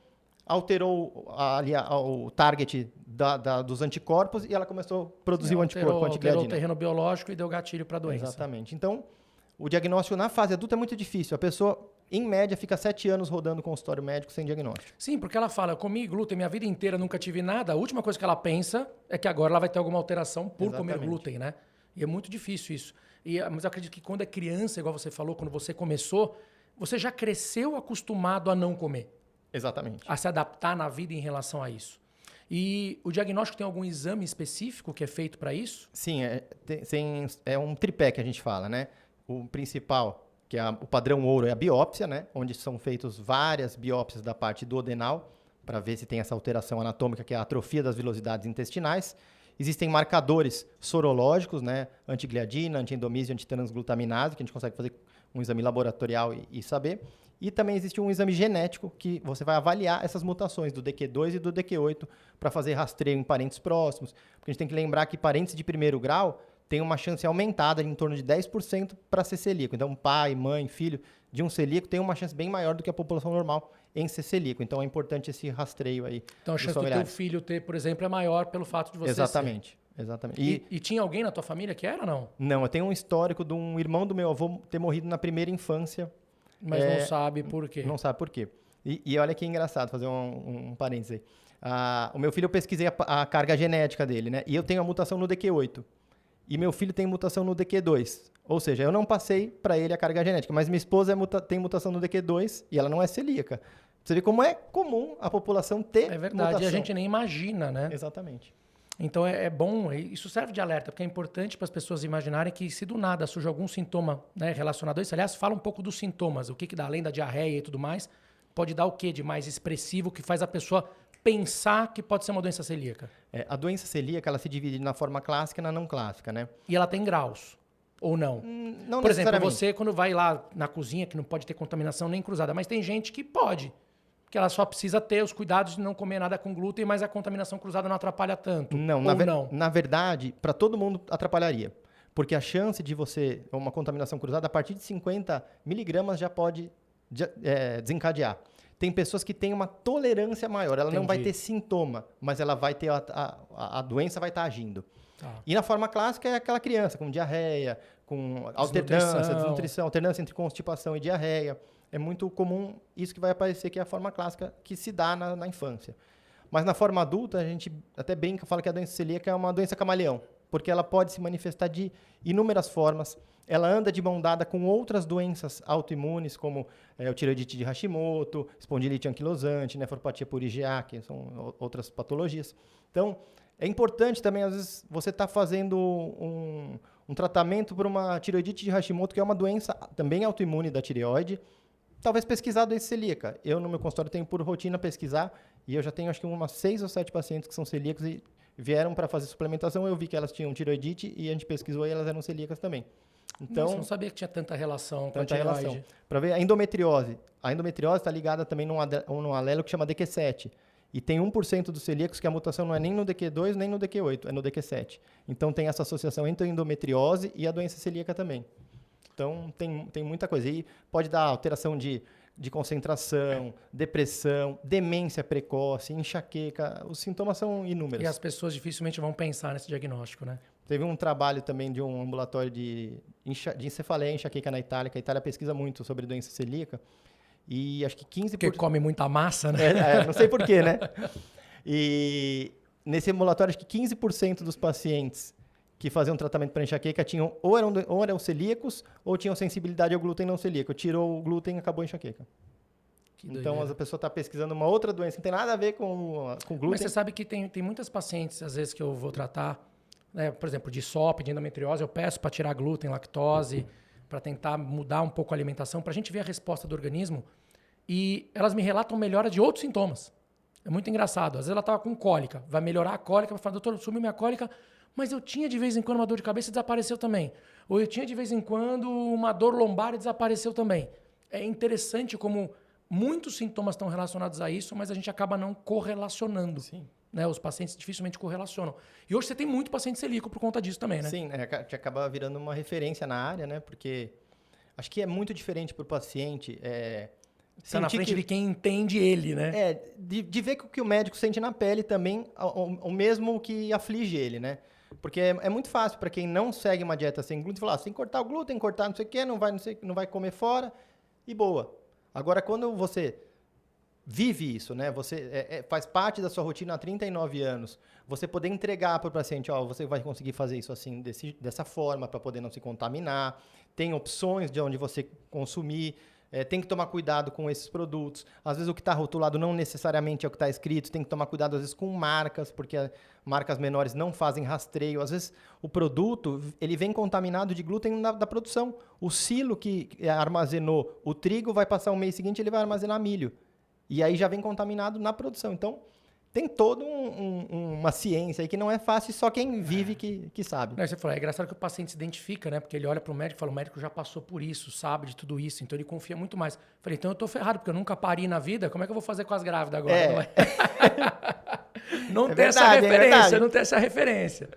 alterou ali o target dos anticorpos e ela começou a produzir o anticorpo antigliadina. Alterou o terreno biológico e deu gatilho para a doença. Exatamente. Então, o diagnóstico na fase adulta é muito difícil. A pessoa, em média, fica 7 anos rodando o consultório médico sem diagnóstico. Sim, porque ela fala, eu comi glúten minha vida inteira, nunca tive nada. A última coisa que ela pensa é que agora ela vai ter alguma alteração por Exatamente. comer glúten, né? E é muito difícil isso. Mas eu acredito que quando é criança, igual você falou, quando você começou, você já cresceu acostumado a não comer. Exatamente. A se adaptar na vida em relação a isso. E o diagnóstico tem algum exame específico que é feito para isso? Sim, é um tripé que a gente fala, né? O principal, que é o padrão ouro, é a biópsia, né? Onde são feitas várias biópsias da parte duodenal para ver se tem essa alteração anatômica, que é a atrofia das velocidades intestinais. Existem marcadores sorológicos, né? Antigliadina, antiendomísio, antitiransglutaminase, que a gente consegue fazer um exame laboratorial e saber. E também existe um exame genético que você vai avaliar essas mutações do DQ2 e do DQ8 para fazer rastreio em parentes próximos. Porque a gente tem que lembrar que parentes de primeiro grau têm uma chance aumentada de em torno de 10% para ser celíaco. Então, pai, mãe, filho de um celíaco tem uma chance bem maior do que a população normal em ser celíaco. Então, é importante esse rastreio aí. Então, a chance do teu filho ter, por exemplo, é maior pelo fato de você Exatamente. ser. Exatamente. E tinha alguém na tua família que era ou não? Não, eu tenho um histórico de um irmão do meu avô ter morrido na primeira infância. Mas não sabe por quê. Não sabe por quê. E olha que engraçado, fazer um parênteses aí. O meu filho, eu pesquisei a carga genética dele, né? E eu tenho a mutação no DQ8. E meu filho tem mutação no DQ2. Ou seja, eu não passei para ele a carga genética, mas minha esposa tem mutação no DQ2 e ela não é celíaca. Você vê como é comum a população ter É verdade, mutação. e a gente nem imagina, né? Exatamente. Então é bom, isso serve de alerta, porque é importante para as pessoas imaginarem que se do nada surge algum sintoma, né, relacionado a isso. Aliás, fala um pouco dos sintomas, o que dá, além da diarreia e tudo mais, pode dar o que de mais expressivo que faz a pessoa pensar que pode ser uma doença celíaca? A doença celíaca, ela se divide na forma clássica e na não clássica, né? E ela tem graus, ou não? Não Por exemplo, necessariamente. você quando vai lá na cozinha, que não pode ter contaminação nem cruzada, mas tem gente que pode. Que ela só precisa ter os cuidados de não comer nada com glúten, mas a contaminação cruzada não atrapalha tanto. Não, não. Na verdade, para todo mundo atrapalharia. Porque a chance de você, uma contaminação cruzada, a partir de 50 miligramas já pode desencadear. Tem pessoas que têm uma tolerância maior, ela não vai ter sintoma, mas ela vai ter a doença vai estar agindo. Tá. E na forma clássica é aquela criança com diarreia, com alternância, desnutrição, alternância entre constipação e diarreia. É muito comum isso que vai aparecer, que é a forma clássica que se dá na infância. Mas na forma adulta, a gente até brinca, fala que a doença celíaca é uma doença camaleão, porque ela pode se manifestar de inúmeras formas. Ela anda de mão dada com outras doenças autoimunes, como o tireoidite de Hashimoto, espondilite anquilosante, nefropatia por IgA, que são outras patologias. Então, é importante também, às vezes, você está fazendo um tratamento para uma tireoidite de Hashimoto, que é uma doença também autoimune da tireoide. Talvez pesquisar a doença celíaca. Eu, no meu consultório, tenho por rotina pesquisar, e eu já tenho, acho que, umas 6 ou 7 pacientes que são celíacos e vieram para fazer suplementação. Eu vi que elas tinham tireoidite e a gente pesquisou e elas eram celíacas também. Então, Nossa, não sabia que tinha tanta relação com a tanta tireoide. relação. Para ver a endometriose. A endometriose está ligada também num alelo que chama DQ7. E tem 1% dos celíacos que a mutação não é nem no DQ2 nem no DQ8, é no DQ7. Então tem essa associação entre a endometriose e a doença celíaca também. Então, tem muita coisa. E pode dar alteração de concentração, depressão, demência precoce, enxaqueca. Os sintomas são inúmeros. E as pessoas dificilmente vão pensar nesse diagnóstico, né? Teve um trabalho também de um ambulatório de encefaleia e enxaqueca na Itália, que a Itália pesquisa muito sobre doença celíaca. E acho que 15%... Porque come muita massa, né? Não sei porquê, né? E nesse ambulatório, acho que 15% dos pacientes que faziam tratamento para enxaqueca tinham ou eram celíacos ou tinham sensibilidade ao glúten não celíaco. Tirou o glúten e acabou a enxaqueca. Então, a pessoa está pesquisando uma outra doença, não tem nada a ver com glúten. Mas você sabe que tem muitas pacientes, às vezes, que eu vou tratar, né, por exemplo, de SOP, de endometriose, eu peço para tirar glúten, lactose, para tentar mudar um pouco a alimentação, para a gente ver a resposta do organismo. E elas me relatam melhora de outros sintomas. É muito engraçado. Às vezes ela estava com cólica, vai melhorar a cólica, vai falar, doutor, sumiu minha cólica, mas eu tinha de vez em quando uma dor de cabeça e desapareceu também. Ou eu tinha de vez em quando uma dor lombar e desapareceu também. É interessante como muitos sintomas estão relacionados a isso, mas a gente acaba não correlacionando. Sim. Né? Os pacientes dificilmente correlacionam. E hoje você tem muito paciente celíaco por conta disso também, né? Sim, que acaba virando uma referência na área, né? Porque acho que é muito diferente para o paciente... Está na frente de quem entende ele, né? De ver que o que o médico sente na pele também, o mesmo que aflige ele, né? Porque é muito fácil para quem não segue uma dieta sem glúten, falar, tem que cortar o glúten, cortar não sei o quê, não vai comer fora, e boa. Agora, quando você vive isso, né? Você faz parte da sua rotina há 39 anos, você poder entregar para o paciente, você vai conseguir fazer isso assim, dessa forma, para poder não se contaminar, tem opções de onde você consumir, tem que tomar cuidado com esses produtos. Às vezes o que está rotulado não necessariamente é o que está escrito. Tem que tomar cuidado, às vezes, com marcas, porque marcas menores não fazem rastreio. Às vezes o produto ele vem contaminado de glúten da produção. O silo que armazenou o trigo vai passar o mês seguinte ele vai armazenar milho. E aí já vem contaminado na produção. Então, tem toda uma ciência aí que não é fácil e só quem vive que sabe. Não, você falou, é engraçado que o paciente se identifica, né? Porque ele olha para o médico e fala, o médico já passou por isso, sabe de tudo isso, então ele confia muito mais. Falei, então eu tô ferrado, porque eu nunca pari na vida, como é que eu vou fazer com as grávidas agora? Não tem essa referência, não tem essa referência.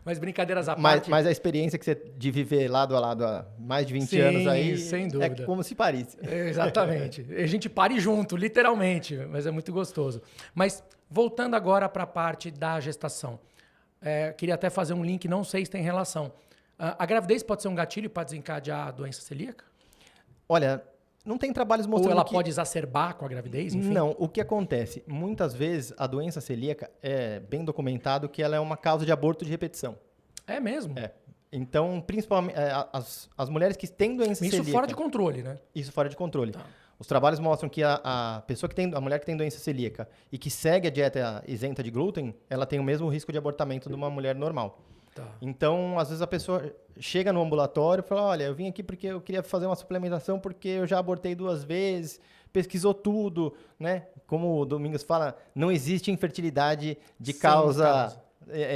Mas brincadeiras à parte... Mas a experiência que você de viver lado a lado há mais de 20 anos aí, sem dúvida. É como se parisse. Exatamente. A gente pare junto, literalmente, mas é muito gostoso. Mas voltando agora para a parte da gestação, queria até fazer um link, não sei se tem relação. A gravidez pode ser um gatilho para desencadear a doença celíaca? Olha, não tem trabalhos mostrando Ou ela pode exacerbar com a gravidez, enfim? Não, o que acontece? Muitas vezes a doença celíaca é bem documentado que ela é uma causa de aborto de repetição. É mesmo? É. Então, principalmente, as mulheres que têm doença celíaca... Isso fora de controle, né? Isso fora de controle. Tá. Os trabalhos mostram que a mulher que tem doença celíaca e que segue a dieta isenta de glúten, ela tem o mesmo risco de abortamento de uma mulher normal. Tá. Então, às vezes a pessoa chega no ambulatório e fala, olha, eu vim aqui porque eu queria fazer uma suplementação porque eu já abortei 2 vezes, pesquisou tudo, né? Como o Domingos fala, não existe infertilidade de causa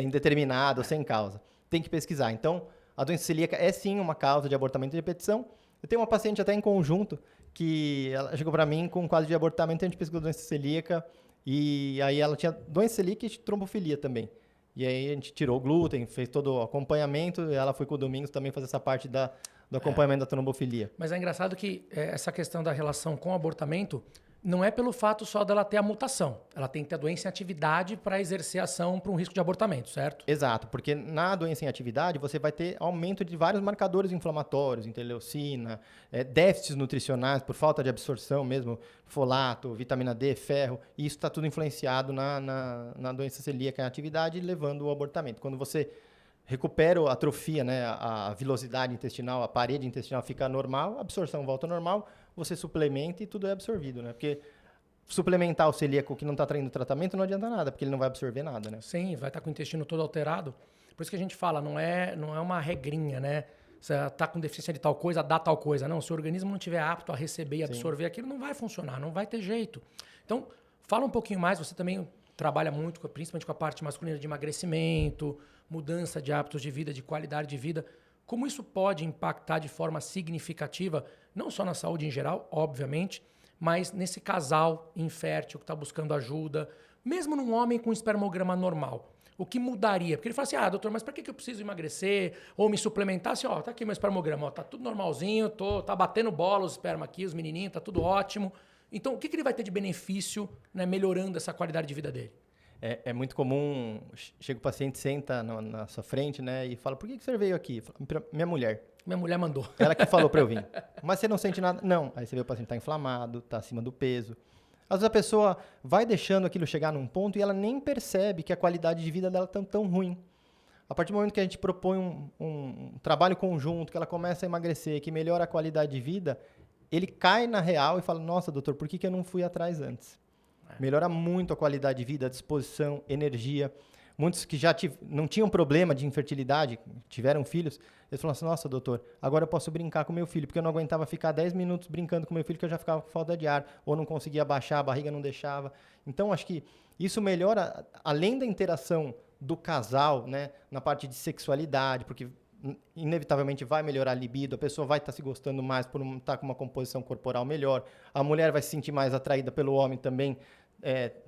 indeterminada ou sem causa. Tem que pesquisar. Então, a doença celíaca é sim uma causa de abortamento de repetição. Eu tenho uma paciente até em conjunto que ela chegou para mim com um quadro de abortamento, a gente pesquisou doença celíaca e aí ela tinha doença celíaca e trombofilia também. E aí a gente tirou o glúten, fez todo o acompanhamento e ela foi com o Domingos também fazer essa parte do acompanhamento da trombofilia. Mas é engraçado que essa questão da relação com o abortamento não é pelo fato só dela ter a mutação. Ela tem que ter a doença em atividade para exercer ação para um risco de abortamento, certo? Exato, porque na doença em atividade você vai ter aumento de vários marcadores inflamatórios, interleucina, déficits nutricionais por falta de absorção mesmo, folato, vitamina D, ferro, e isso está tudo influenciado na doença celíaca em atividade, levando ao abortamento. Quando você recupera a atrofia, né, a vilosidade intestinal, a parede intestinal fica normal, a absorção volta ao normal, você suplementa e tudo é absorvido, né? Porque suplementar o celíaco que não está tendo tratamento não adianta nada, porque ele não vai absorver nada, né? Sim, vai estar com o intestino todo alterado. Por isso que a gente fala, não é uma regrinha, né? Você está com deficiência de tal coisa, dá tal coisa. Não, se o organismo não estiver apto a receber e absorver aquilo, não vai funcionar, não vai ter jeito. Então, fala um pouquinho mais, você também trabalha muito, principalmente com a parte masculina de emagrecimento, mudança de hábitos de vida, de qualidade de vida. Como isso pode impactar de forma significativa, não só na saúde em geral, obviamente, mas nesse casal infértil que está buscando ajuda, mesmo num homem com espermograma normal. O que mudaria? Porque ele fala assim, doutor, mas para que eu preciso emagrecer ou me suplementar? Assim, tá aqui meu espermograma, tá tudo normalzinho, tá batendo bola os esperma aqui, os menininhos, tá tudo ótimo. Então, o que ele vai ter de benefício, né, melhorando essa qualidade de vida dele? É muito comum, chega o paciente, senta na sua frente, né, e fala, por que você veio aqui? Falo, minha mulher. Minha mulher mandou. Ela que falou para eu vir. Mas você não sente nada? Não. Aí você vê o paciente tá inflamado, tá acima do peso. Às vezes a pessoa vai deixando aquilo chegar num ponto e ela nem percebe que a qualidade de vida dela tá tão ruim. A partir do momento que a gente propõe um trabalho conjunto, que ela começa a emagrecer, que melhora a qualidade de vida, ele cai na real e fala, nossa, doutor, por que eu não fui atrás antes? Melhora muito a qualidade de vida, a disposição, energia. Muitos que já não tinham problema de infertilidade, tiveram filhos, eles falaram assim, nossa, doutor, agora eu posso brincar com meu filho, porque eu não aguentava ficar 10 minutos brincando com meu filho, que eu já ficava com falta de ar, ou não conseguia baixar, a barriga não deixava. Então, acho que isso melhora, além da interação do casal, né, na parte de sexualidade, porque inevitavelmente vai melhorar a libido, a pessoa vai estar se gostando mais por estar com uma composição corporal melhor, a mulher vai se sentir mais atraída pelo homem também,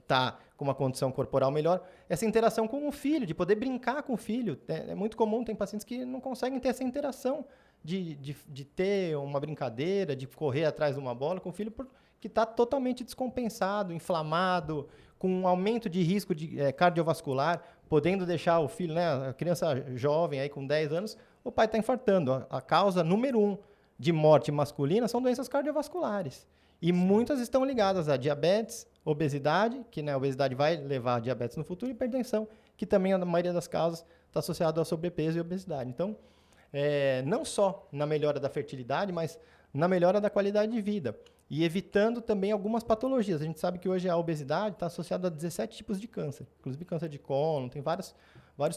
tá com uma condição corporal melhor. Essa interação com o filho, de poder brincar com o filho, é muito comum, tem pacientes que não conseguem ter essa interação de ter uma brincadeira, de correr atrás de uma bola com o filho, porque está totalmente descompensado, inflamado, com um aumento de risco cardiovascular, podendo deixar o filho, né, a criança jovem aí com 10 anos, o pai está infartando. A causa número 1 de morte masculina são doenças cardiovasculares. E muitas estão ligadas a diabetes, obesidade, que a obesidade vai levar a diabetes no futuro, e hipertensão, que também, na maioria das causas, está associado a sobrepeso e obesidade. Então, não só na melhora da fertilidade, mas na melhora da qualidade de vida. E evitando também algumas patologias. A gente sabe que hoje a obesidade está associada a 17 tipos de câncer, inclusive câncer de cólon, tem vários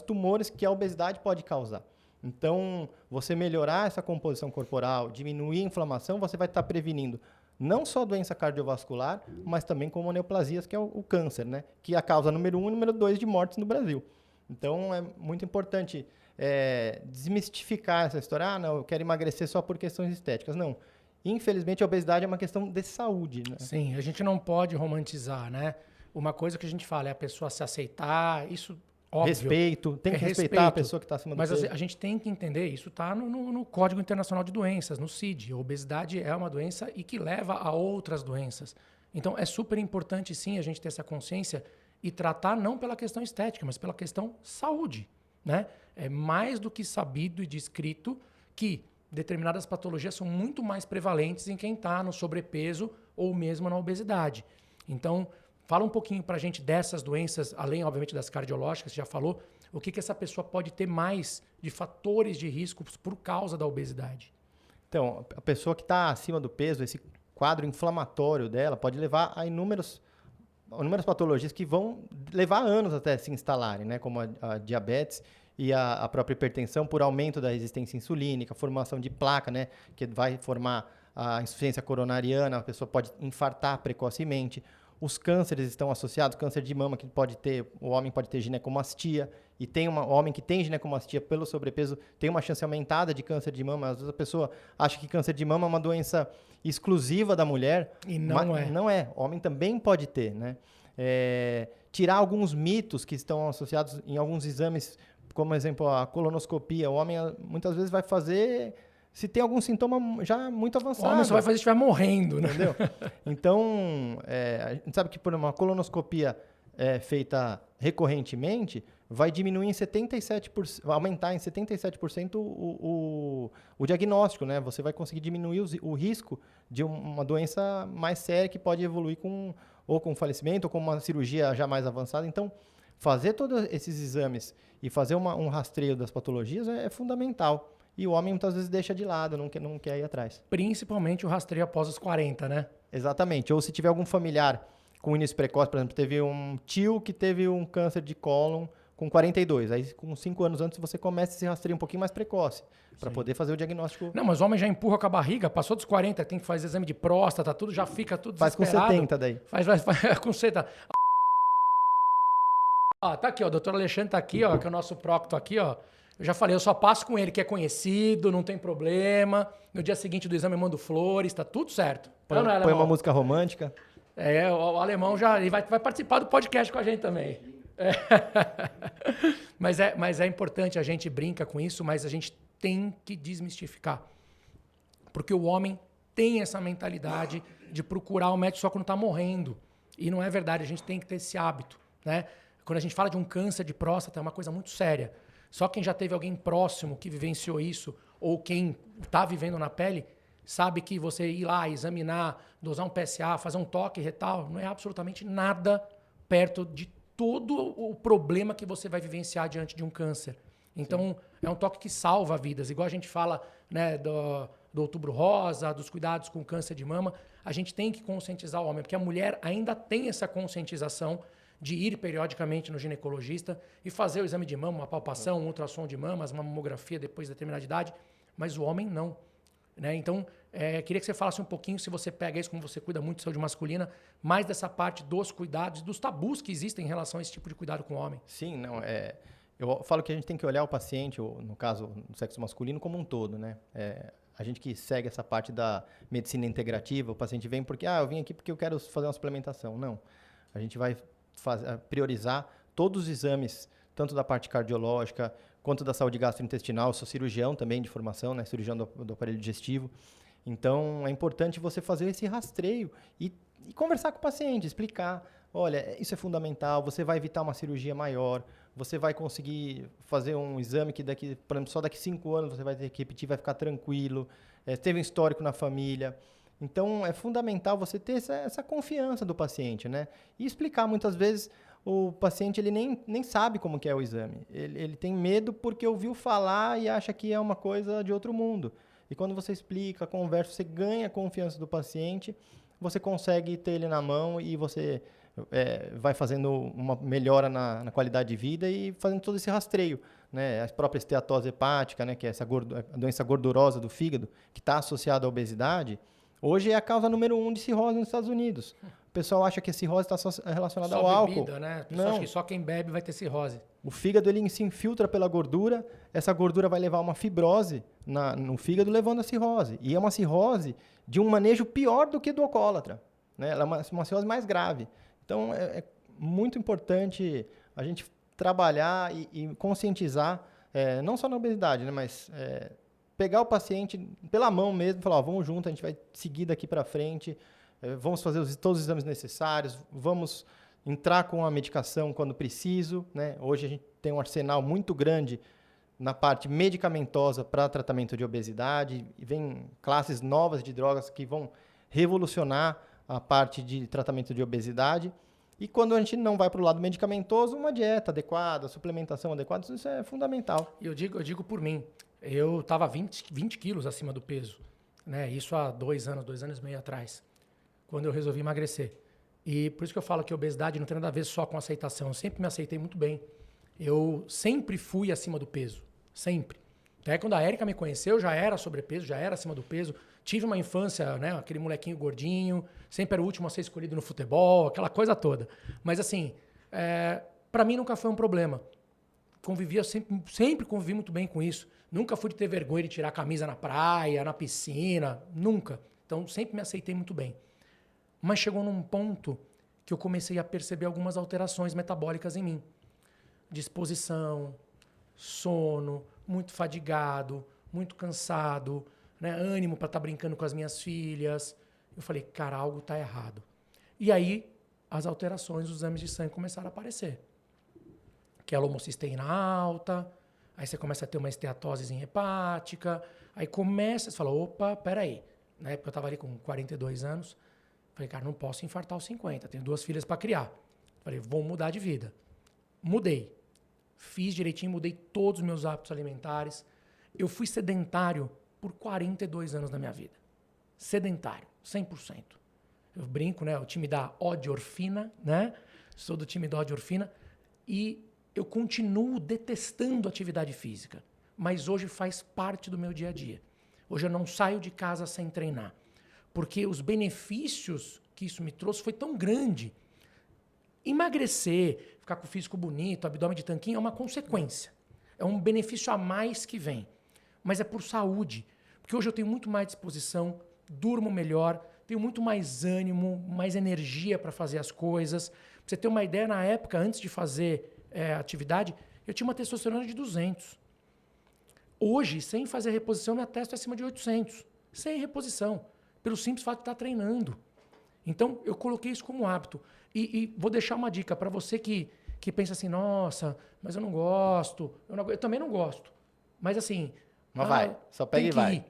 tumores que a obesidade pode causar. Então, você melhorar essa composição corporal, diminuir a inflamação, você vai estar prevenindo não só doença cardiovascular, mas também como neoplasias, que é o câncer, né? Que é a causa número 1 e número 2 de mortes no Brasil. Então, é muito importante desmistificar essa história. Não, eu quero emagrecer só por questões estéticas. Não. Infelizmente, a obesidade é uma questão de saúde, né? Sim, a gente não pode romantizar, né? Uma coisa que a gente fala é a pessoa se aceitar, isso, óbvio. Respeito, tem que respeitar a pessoa que está acima do peso. peso. Mas a gente tem que entender, isso está no Código Internacional de Doenças, no CID. A obesidade é uma doença e que leva a outras doenças. Então, é super importante, sim, a gente ter essa consciência e tratar não pela questão estética, mas pela questão saúde, né? É mais do que sabido e descrito que determinadas patologias são muito mais prevalentes em quem está no sobrepeso ou mesmo na obesidade. Então, fala um pouquinho para a gente dessas doenças, além, obviamente, das cardiológicas, você já falou, o que essa pessoa pode ter mais de fatores de risco por causa da obesidade? Então, a pessoa que está acima do peso, esse quadro inflamatório dela pode levar a inúmeras patologias que vão levar anos até se instalarem, né? Como a diabetes e a própria hipertensão, por aumento da resistência insulínica, formação de placa, né? Que vai formar a insuficiência coronariana, a pessoa pode infartar precocemente. Os cânceres estão associados, câncer de mama que pode ter, o homem pode ter ginecomastia, e tem um homem que tem ginecomastia pelo sobrepeso, tem uma chance aumentada de câncer de mama. Às vezes a pessoa acha que câncer de mama é uma doença exclusiva da mulher. E não é. Não é, homem também pode ter, né? Tirar alguns mitos que estão associados em alguns exames, como exemplo a colonoscopia. O homem muitas vezes vai fazer se tem algum sintoma já muito avançado. O homem só vai fazer se estiver morrendo, né? Entendeu? Então, a gente sabe que por uma colonoscopia feita recorrentemente, vai diminuir em 77%, vai aumentar em 77% o diagnóstico, né? Você vai conseguir diminuir o risco de uma doença mais séria que pode evoluir ou com falecimento ou com uma cirurgia já mais avançada. Então, fazer todos esses exames e fazer um rastreio das patologias é fundamental. E o homem muitas vezes deixa de lado, não quer ir atrás. Principalmente o rastreio após os 40, né? Exatamente. Ou se tiver algum familiar com início precoce, por exemplo, teve um tio que teve um câncer de cólon com 42. Aí, com 5 anos antes, você começa esse rastreio um pouquinho mais precoce, para poder fazer o diagnóstico. Não, mas o homem já empurra com a barriga, passou dos 40, tem que fazer exame de próstata, tudo, já fica tudo Faz com desesperado. 70 daí. Faz com 70. Tá aqui, ó, o doutor Alexandre tá aqui, ó, que é o nosso procto aqui, ó. Eu já falei, eu só passo com ele, que é conhecido, não tem problema. No dia seguinte do exame eu mando flores, tá tudo certo. Põe uma música romântica. O alemão já ele vai participar do podcast com a gente também. Mas é importante, a gente brinca com isso, mas a gente tem que desmistificar. Porque o homem tem essa mentalidade de procurar o médico só quando está morrendo. E não é verdade, a gente tem que ter esse hábito, né? Quando a gente fala de um câncer de próstata, é uma coisa muito séria. Só quem já teve alguém próximo que vivenciou isso, ou quem está vivendo na pele, sabe que você ir lá, examinar, dosar um PSA, fazer um toque retal, não é absolutamente nada perto de todo o problema que você vai vivenciar diante de um câncer. Então, é um toque que salva vidas. Igual a gente fala, né, do Outubro Rosa, dos cuidados com o câncer de mama, a gente tem que conscientizar o homem, porque a mulher ainda tem essa conscientização de ir periodicamente no ginecologista e fazer o exame de mama, uma palpação, um ultrassom de mamas, uma mamografia depois de determinada idade, mas o homem não. Né? Então, queria que você falasse um pouquinho, se você pega isso, como você cuida muito de saúde masculina, mais dessa parte dos cuidados, dos tabus que existem em relação a esse tipo de cuidado com o homem. Sim, não, eu falo que a gente tem que olhar o paciente, ou, no caso do sexo masculino, como um todo, né? A gente que segue essa parte da medicina integrativa, o paciente vem porque, eu vim aqui porque eu quero fazer uma suplementação. Não, a gente vai priorizar todos os exames, tanto da parte cardiológica, quanto da saúde gastrointestinal. Eu sou cirurgião também de formação, né? Cirurgião do aparelho digestivo. Então, é importante você fazer esse rastreio e conversar com o paciente, explicar, olha, isso é fundamental, você vai evitar uma cirurgia maior, você vai conseguir fazer um exame que por exemplo, só daqui 5 anos você vai ter que repetir, vai ficar tranquilo, teve um histórico na família. Então, é fundamental você ter essa confiança do paciente, né? E explicar, muitas vezes, o paciente ele nem sabe como que é o exame. Ele tem medo porque ouviu falar e acha que é uma coisa de outro mundo. E quando você explica, conversa, você ganha a confiança do paciente, você consegue ter ele na mão e você vai fazendo uma melhora na qualidade de vida e fazendo todo esse rastreio, né? A própria esteatose hepática, né? Que é essa doença gordurosa do fígado, que está associada à obesidade, Hoje é a causa número 1 de cirrose nos Estados Unidos. O pessoal acha que a cirrose está só relacionada Só ao álcool. bebida, né? O pessoal Não. acha que só quem bebe vai ter cirrose. O fígado ele se infiltra pela gordura, essa gordura vai levar uma fibrose no fígado, levando a cirrose. E é uma cirrose de um manejo pior do que do alcoólatra. Né? Ela é uma cirrose mais grave. Então, é muito importante a gente trabalhar e conscientizar, não só na obesidade, né? Mas pegar o paciente pela mão mesmo e falar, ó, vamos junto, a gente vai seguir daqui para frente, vamos fazer todos os exames necessários, vamos entrar com a medicação quando preciso, né? Hoje a gente tem um arsenal muito grande na parte medicamentosa para tratamento de obesidade, e vem classes novas de drogas que vão revolucionar a parte de tratamento de obesidade. E quando a gente não vai para o lado medicamentoso, uma dieta adequada, suplementação adequada, isso é fundamental. E eu digo por mim, eu estava 20 quilos acima do peso, né? Isso há 2 anos e meio atrás, quando eu resolvi emagrecer. E por isso que eu falo que a obesidade não tem nada a ver só com aceitação. Eu sempre me aceitei muito bem. Eu sempre fui acima do peso. Sempre. Até quando a Érica me conheceu, já era sobrepeso, já era acima do peso. Tive uma infância, né? Aquele molequinho gordinho. Sempre era o último a ser escolhido no futebol, aquela coisa toda. Mas assim, para mim nunca foi um problema. Sempre convivi muito bem com isso. Nunca fui de ter vergonha de tirar a camisa na praia, na piscina. Nunca. Então sempre me aceitei muito bem. Mas chegou num ponto que eu comecei a perceber algumas alterações metabólicas em mim. Disposição, sono, muito fadigado, muito cansado, né? Ânimo para estar brincando com as minhas filhas. Eu falei, cara, algo está errado. E aí as alterações dos exames de sangue começaram a aparecer. Que é a homocisteína alta, aí você começa a ter uma esteatose hepática, aí começa, você fala, opa, peraí. Na época eu estava ali com 42 anos, falei, cara, não posso infartar aos 50, tenho 2 filhas para criar. Falei, vou mudar de vida. Mudei. Fiz direitinho, mudei todos os meus hábitos alimentares. Eu fui sedentário por 42 anos da minha vida. Sedentário, 100%. Eu brinco, né? O time da Odiorfina, né? Sou do time da Odiorfina. E eu continuo detestando atividade física. Mas hoje faz parte do meu dia a dia. Hoje eu não saio de casa sem treinar. Porque os benefícios que isso me trouxe foi tão grande. Emagrecer, ficar com o físico bonito, abdômen de tanquinho, é uma consequência. É um benefício a mais que vem. Mas é por saúde. Porque hoje eu tenho muito mais disposição, durmo melhor, tenho muito mais ânimo, mais energia para fazer as coisas. Pra você ter uma ideia, na época, antes de fazer atividade, eu tinha uma testosterona de 200. Hoje, sem fazer reposição, minha testo é acima de 800. Sem reposição. Pelo simples fato de estar treinando. Então, eu coloquei isso como hábito. E vou deixar uma dica para você que pensa assim, nossa, mas eu não gosto. Eu também não gosto. Mas assim... Mas vai, só pega e vai. Ir.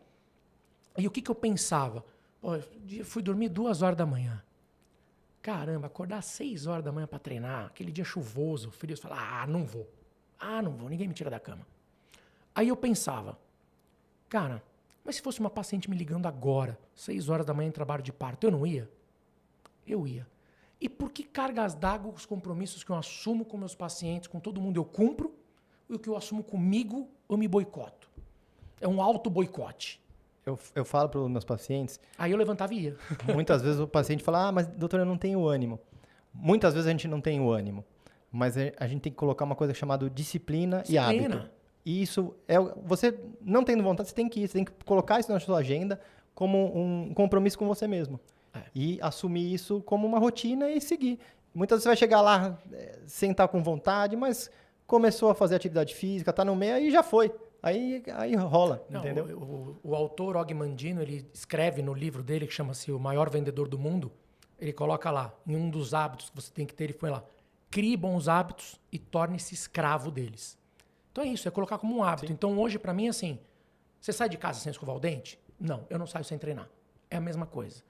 E o que eu pensava? Pô, eu fui dormir 2 horas da manhã. Caramba, acordar às 6 horas da manhã para treinar, aquele dia chuvoso, frio, falar, não vou. Não vou, ninguém me tira da cama. Aí eu pensava, cara, mas se fosse uma paciente me ligando agora, 6 horas da manhã em trabalho de parto, eu não ia? Eu ia. E por que cargas d'água os compromissos que eu assumo com meus pacientes, com todo mundo eu cumpro, e o que eu assumo comigo eu me boicoto? É um auto-boicote. Eu falo para os meus pacientes... Aí eu levantava e ia. Muitas vezes o paciente fala, mas doutor, eu não tenho ânimo. Muitas vezes a gente não tem o ânimo. Mas a gente tem que colocar uma coisa chamada disciplina e hábito. E isso, você não tendo vontade, você tem que ir. Você tem que colocar isso na sua agenda como um compromisso com você mesmo. E assumir isso como uma rotina e seguir. Muitas vezes você vai chegar lá sem estar com vontade, mas começou a fazer atividade física, está no meio, aí já foi. Aí rola, não, entendeu? O autor Og Mandino, ele escreve no livro dele, que chama-se O Maior Vendedor do Mundo, ele coloca lá, em um dos hábitos que você tem que ter, ele põe lá, crie bons hábitos e torne-se escravo deles. Então é isso, é colocar como um hábito. Sim. Então hoje, para mim, assim, você sai de casa sem escovar o dente? Não, eu não saio sem treinar. É a mesma coisa.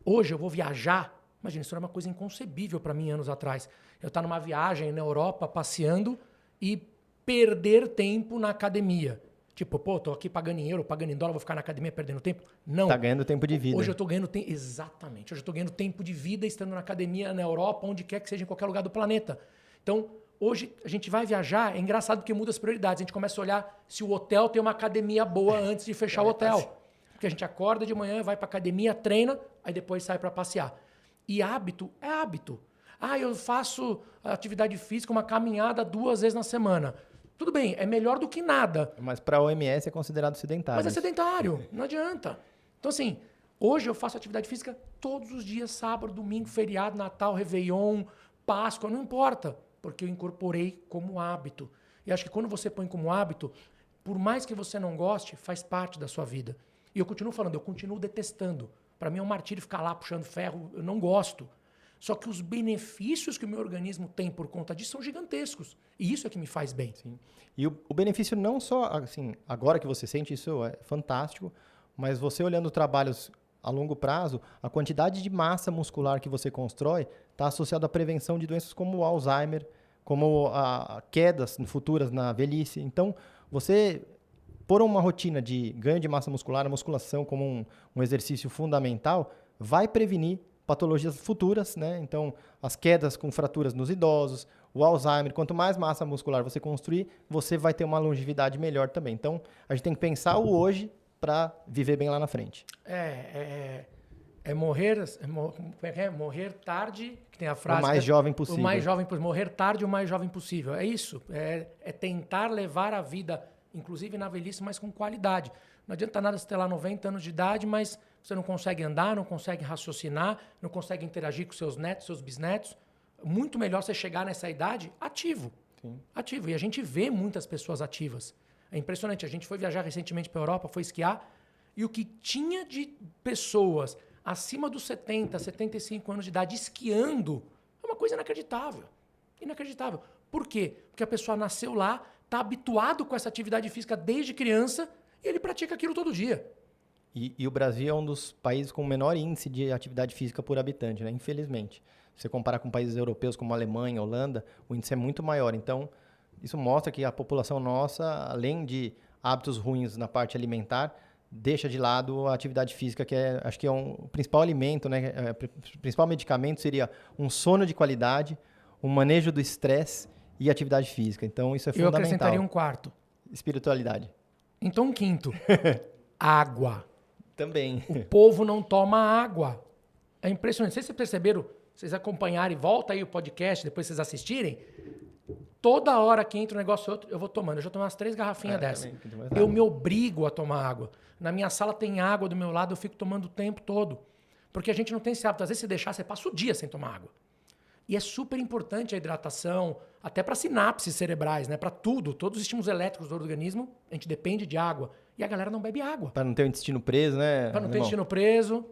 Hoje eu vou viajar, imagina, isso era uma coisa inconcebível para mim anos atrás. Eu estar numa viagem na Europa, passeando e perder tempo na academia. Tipo, pô, tô aqui pagando em euro, pagando em dólar, vou ficar na academia perdendo tempo? Não. Tá ganhando tempo de vida. Hoje eu tô ganhando tempo. Exatamente. Hoje eu tô ganhando tempo de vida estando na academia, na Europa, onde quer que seja, em qualquer lugar do planeta. Então, hoje a gente vai viajar, é engraçado porque muda as prioridades. A gente começa a olhar se o hotel tem uma academia boa antes de fechar o hotel. Porque a gente acorda de manhã, vai pra academia, treina, aí depois sai pra passear. E hábito é hábito. Ah, eu faço atividade física, uma caminhada 2 vezes na semana. Tudo bem, é melhor do que nada. Mas para a OMS é considerado sedentário. Mas é sedentário, não adianta. Então, assim, hoje eu faço atividade física todos os dias, sábado, domingo, feriado, Natal, Réveillon, Páscoa, não importa. Porque eu incorporei como hábito. E acho que quando você põe como hábito, por mais que você não goste, faz parte da sua vida. E eu continuo falando, eu continuo detestando. Para mim é um martírio ficar lá puxando ferro, eu não gosto. Só que os benefícios que o meu organismo tem por conta disso são gigantescos. E isso é que me faz bem. Sim. E o benefício não só, assim, agora que você sente isso é fantástico, mas você olhando trabalhos a longo prazo, a quantidade de massa muscular que você constrói está associada à prevenção de doenças como o Alzheimer, como a quedas futuras na velhice. Então, você por uma rotina de ganho de massa muscular, a musculação como um exercício fundamental, vai prevenir patologias futuras, né? Então, as quedas com fraturas nos idosos, o Alzheimer, quanto mais massa muscular você construir, você vai ter uma longevidade melhor também. Então, a gente tem que pensar o hoje para viver bem lá na frente. Morrer tarde, que tem a frase... O mais jovem possível. O mais jovem possível. Morrer tarde o mais jovem possível. É isso. É tentar levar a vida, inclusive na velhice, mas com qualidade. Não adianta nada você ter lá 90 anos de idade, mas você não consegue andar, não consegue raciocinar, não consegue interagir com seus netos, seus bisnetos. Muito melhor você chegar nessa idade ativo. Sim. Ativo. E a gente vê muitas pessoas ativas. É impressionante. A gente foi viajar recentemente para a Europa, foi esquiar, e o que tinha de pessoas acima dos 70, 75 anos de idade esquiando é uma coisa inacreditável. Inacreditável. Por quê? Porque a pessoa nasceu lá, está habituado com essa atividade física desde criança e ele pratica aquilo todo dia. E o Brasil é um dos países com o menor índice de atividade física por habitante, né? Infelizmente. Se você comparar com países europeus como a Alemanha, a Holanda, o índice é muito maior. Então, isso mostra que a população nossa, além de hábitos ruins na parte alimentar, deixa de lado a atividade física, que acho que é o principal alimento, né? O principal medicamento seria um sono de qualidade, um manejo do estresse e atividade física. Então, isso é fundamental. Eu acrescentaria um quarto. Espiritualidade. Então, um quinto. Água. Também. O povo não toma água. É impressionante. Não sei se vocês perceberam, vocês acompanharem, volta aí o podcast, depois vocês assistirem. Toda hora que entra um negócio outro, eu vou tomando. Eu já tomei umas 3 garrafinhas dessas. Eu me obrigo a tomar água. Na minha sala tem água do meu lado, eu fico tomando o tempo todo. Porque a gente não tem esse hábito. Às vezes, se deixar, você passa o dia sem tomar água. E é super importante a hidratação, até para sinapses cerebrais, né? Para tudo. Todos os estímulos elétricos do organismo, a gente depende de água. E a galera não bebe água. Para não ter o intestino preso, né? Para não ter o intestino preso.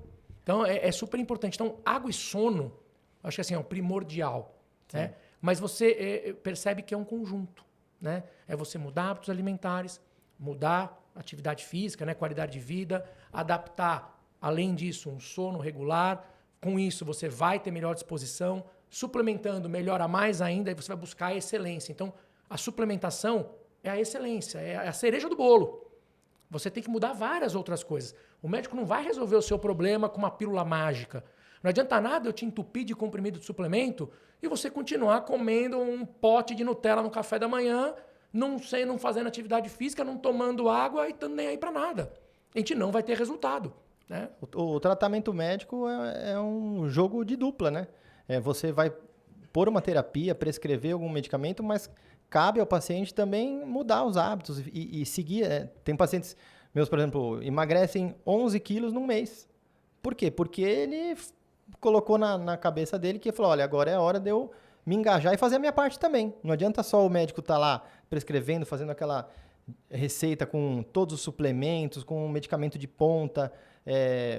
Então, é super importante. Então, água e sono, acho que assim, é o primordial. Né? Mas você percebe que é um conjunto. Né? É você mudar hábitos alimentares, mudar atividade física, né? Qualidade de vida, adaptar, além disso, um sono regular. Com isso, você vai ter melhor disposição. Suplementando, melhora mais ainda, e você vai buscar a excelência. Então, a suplementação é a excelência, é a cereja do bolo. Você tem que mudar várias outras coisas. O médico não vai resolver o seu problema com uma pílula mágica. Não adianta nada eu te entupir de comprimido de suplemento e você continuar comendo um pote de Nutella no café da manhã, não fazendo atividade física, não tomando água e estando nem aí para nada. A gente não vai ter resultado. Né? O tratamento médico é um jogo de dupla, né? Você vai pôr uma terapia, prescrever algum medicamento, mas cabe ao paciente também mudar os hábitos e seguir. Tem pacientes meus, por exemplo, emagrecem 11 quilos num mês. Por quê? Porque ele colocou na cabeça dele que falou, olha, agora é a hora de eu me engajar e fazer a minha parte também. Não adianta só o médico estar lá prescrevendo, fazendo aquela receita com todos os suplementos, com medicamento de ponta,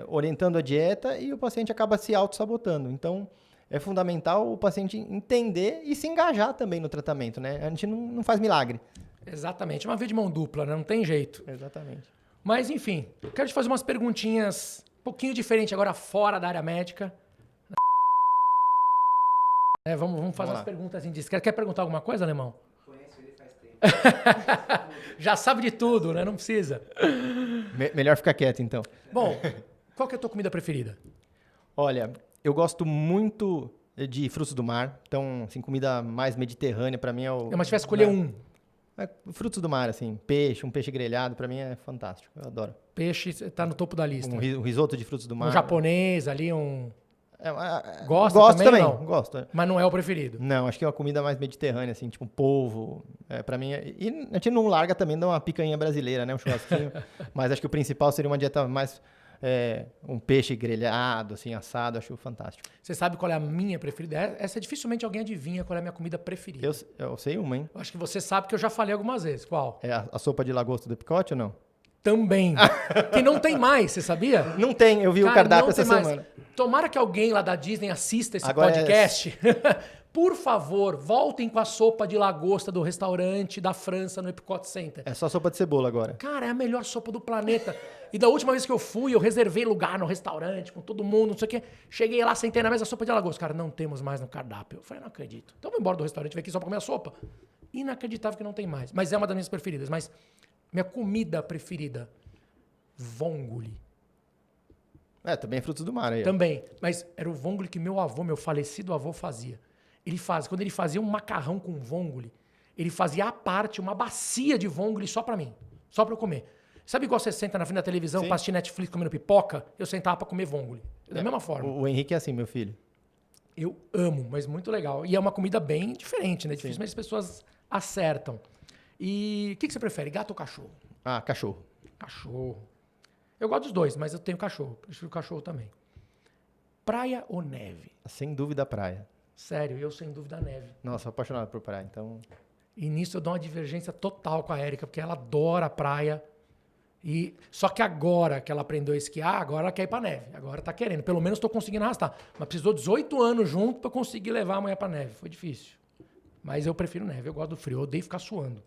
orientando a dieta e o paciente acaba se auto-sabotando. Então, é fundamental o paciente entender e se engajar também no tratamento, né? A gente não faz milagre. Exatamente. É uma via de mão dupla, né? Não tem jeito. Exatamente. Mas, enfim, eu quero te fazer umas perguntinhas um pouquinho diferentes agora, fora da área médica. Vamos fazer umas perguntas indiscretas. Quer perguntar alguma coisa, Alemão? Conheço ele faz tempo. Já sabe de tudo, né? Não precisa. Melhor ficar quieto, então. Bom, qual que é a tua comida preferida? Olha, eu gosto muito de frutos do mar. Então, assim, comida mais mediterrânea, para mim é o... Mas se tivesse que escolher um. Frutos do mar, assim, peixe, um peixe grelhado, pra mim é fantástico. Eu adoro. Peixe tá no topo da lista. Um risoto de frutos do mar. Um japonês ali, um... Gosto também, não? gosto. Mas não é o preferido. Não, acho que é uma comida mais mediterrânea, assim, tipo polvo. Pra mim. E a gente não larga também de uma picanha brasileira, né? Um churrasquinho. Mas acho que o principal seria uma dieta mais. Um peixe grelhado, assim, assado, acho fantástico. Você sabe qual é a minha preferida? Essa dificilmente alguém adivinha qual é a minha comida preferida. Eu sei uma, hein? Eu acho que você sabe que eu já falei algumas vezes. Qual? É a sopa de lagosta do picote ou não? Também. Que não tem mais, você sabia? Não tem, eu vi o cardápio essa semana. Tomara que alguém lá da Disney assista esse Agora podcast. Por favor, voltem com a sopa de lagosta do restaurante da França no Epcot Center. É só sopa de cebola agora. Cara, é a melhor sopa do planeta. E da última vez que eu fui, eu reservei lugar no restaurante com todo mundo, não sei o quê. Cheguei lá, sentei na mesa, sopa de lagosta. Cara, não temos mais no cardápio. Eu falei, não acredito. Então vou embora do restaurante, vem aqui só pra comer a sopa. Inacreditável que não tem mais. Mas é uma das minhas preferidas. Mas minha comida preferida, vongole. Também é frutos do mar aí. Também. Mas era o vongole que meu falecido avô fazia. Quando ele fazia um macarrão com vongole, ele fazia à parte uma bacia de vongole só pra mim. Só pra eu comer. Sabe igual você senta na frente da televisão, pra assistir Netflix comendo pipoca? Eu sentava pra comer vongole. Da mesma forma. O Henrique é assim, meu filho. Eu amo, mas muito legal. E é uma comida bem diferente, né? Dificilmente as pessoas acertam. E o que você prefere, gato ou cachorro? Cachorro. Cachorro. Eu gosto dos dois, mas eu tenho cachorro. Prefiro cachorro também. Praia ou neve? Sem dúvida, praia. Sério, eu sem dúvida neve. Nossa, sou apaixonado por praia, então... E nisso eu dou uma divergência total com a Érica, porque ela adora a praia. Só que agora que ela aprendeu a esquiar, agora ela quer ir pra neve. Agora tá querendo. Pelo menos tô conseguindo arrastar. Mas precisou 18 anos junto pra eu conseguir levar a mulher pra neve. Foi difícil. Mas eu prefiro neve. Eu gosto do frio. Eu odeio ficar suando.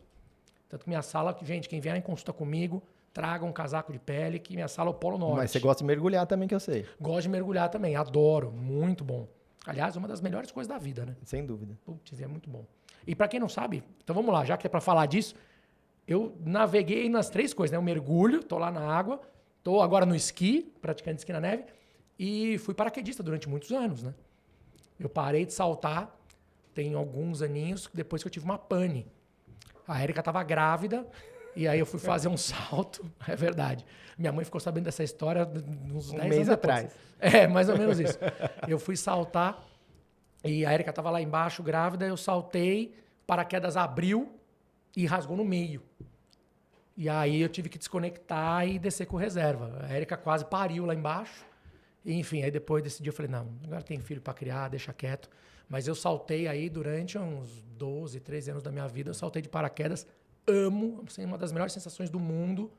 Tanto que minha sala... Gente, quem vier em consulta comigo, traga um casaco de pele, que minha sala é o Polo Norte. Mas você gosta de mergulhar também, que eu sei. Gosto de mergulhar também. Adoro. Muito bom. Aliás, uma das melhores coisas da vida, né? Sem dúvida. Putz, é muito bom. E pra quem não sabe, então vamos lá, já que é pra falar disso, eu naveguei nas 3 coisas, né? Eu mergulho, tô lá na água, tô agora no esqui, praticando esqui na neve, e fui paraquedista durante muitos anos, né? Eu parei de saltar, tem alguns aninhos, depois que eu tive uma pane. A Érica tava grávida, e aí eu fui fazer um salto, é verdade. Minha mãe ficou sabendo dessa história uns 10 anos atrás. Mais ou menos isso. Eu fui saltar, e a Érica tava lá embaixo, grávida, eu saltei, paraquedas abriu e rasgou no meio. E aí eu tive que desconectar e descer com reserva. A Érica quase pariu lá embaixo. E, enfim, aí depois desse dia eu falei, não, agora tem filho pra criar, deixa quieto. Mas eu saltei aí durante uns 12, 13 anos da minha vida, eu saltei de paraquedas, amo, assim, uma das melhores sensações do mundo,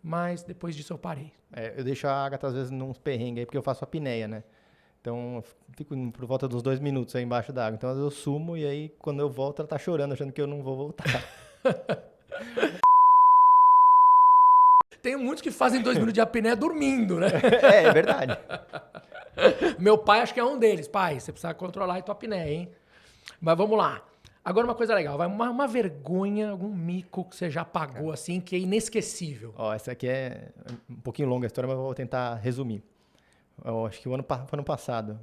mas depois disso eu parei. Eu deixo a Agatha às vezes nos perrengues aí, porque eu faço apneia, né? Então, eu fico por volta dos 2 minutos aí embaixo da água. Então, às vezes eu sumo e aí, quando eu volto, ela tá chorando, achando que eu não vou voltar. Tem muitos que fazem 2 minutos de apneia dormindo, né? É verdade. Meu pai acho que é um deles. Pai, você precisa controlar a tua apneia, hein? Mas vamos lá. Agora uma coisa legal. Uma vergonha, algum mico que você já pagou, assim, que é inesquecível. Essa aqui é um pouquinho longa a história, mas eu vou tentar resumir. Eu acho que o ano passado,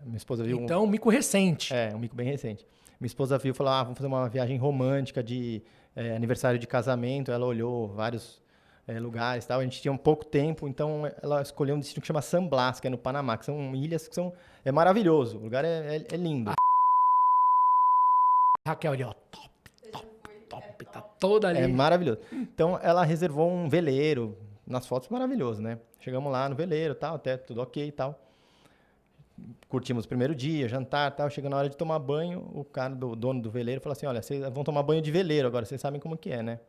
minha esposa viu... Então, um mico recente. Um mico bem recente. Minha esposa viu e falou, vamos fazer uma viagem romântica de aniversário de casamento. Ela olhou vários lugares e tal. A gente tinha um pouco tempo, então ela escolheu um destino que chama San Blas, que é no Panamá, que são ilhas que são... É maravilhoso, o lugar é lindo. Raquel ali, ó, top, tá toda ali. É maravilhoso. Então, ela reservou um veleiro, nas fotos maravilhoso, né? Chegamos lá no veleiro, tal, até tudo ok e tal. Curtimos o primeiro dia, jantar e tal. Chegando na hora de tomar banho, o cara, do dono do veleiro, falou assim, olha, vocês vão tomar banho de veleiro agora, vocês sabem como que é, né?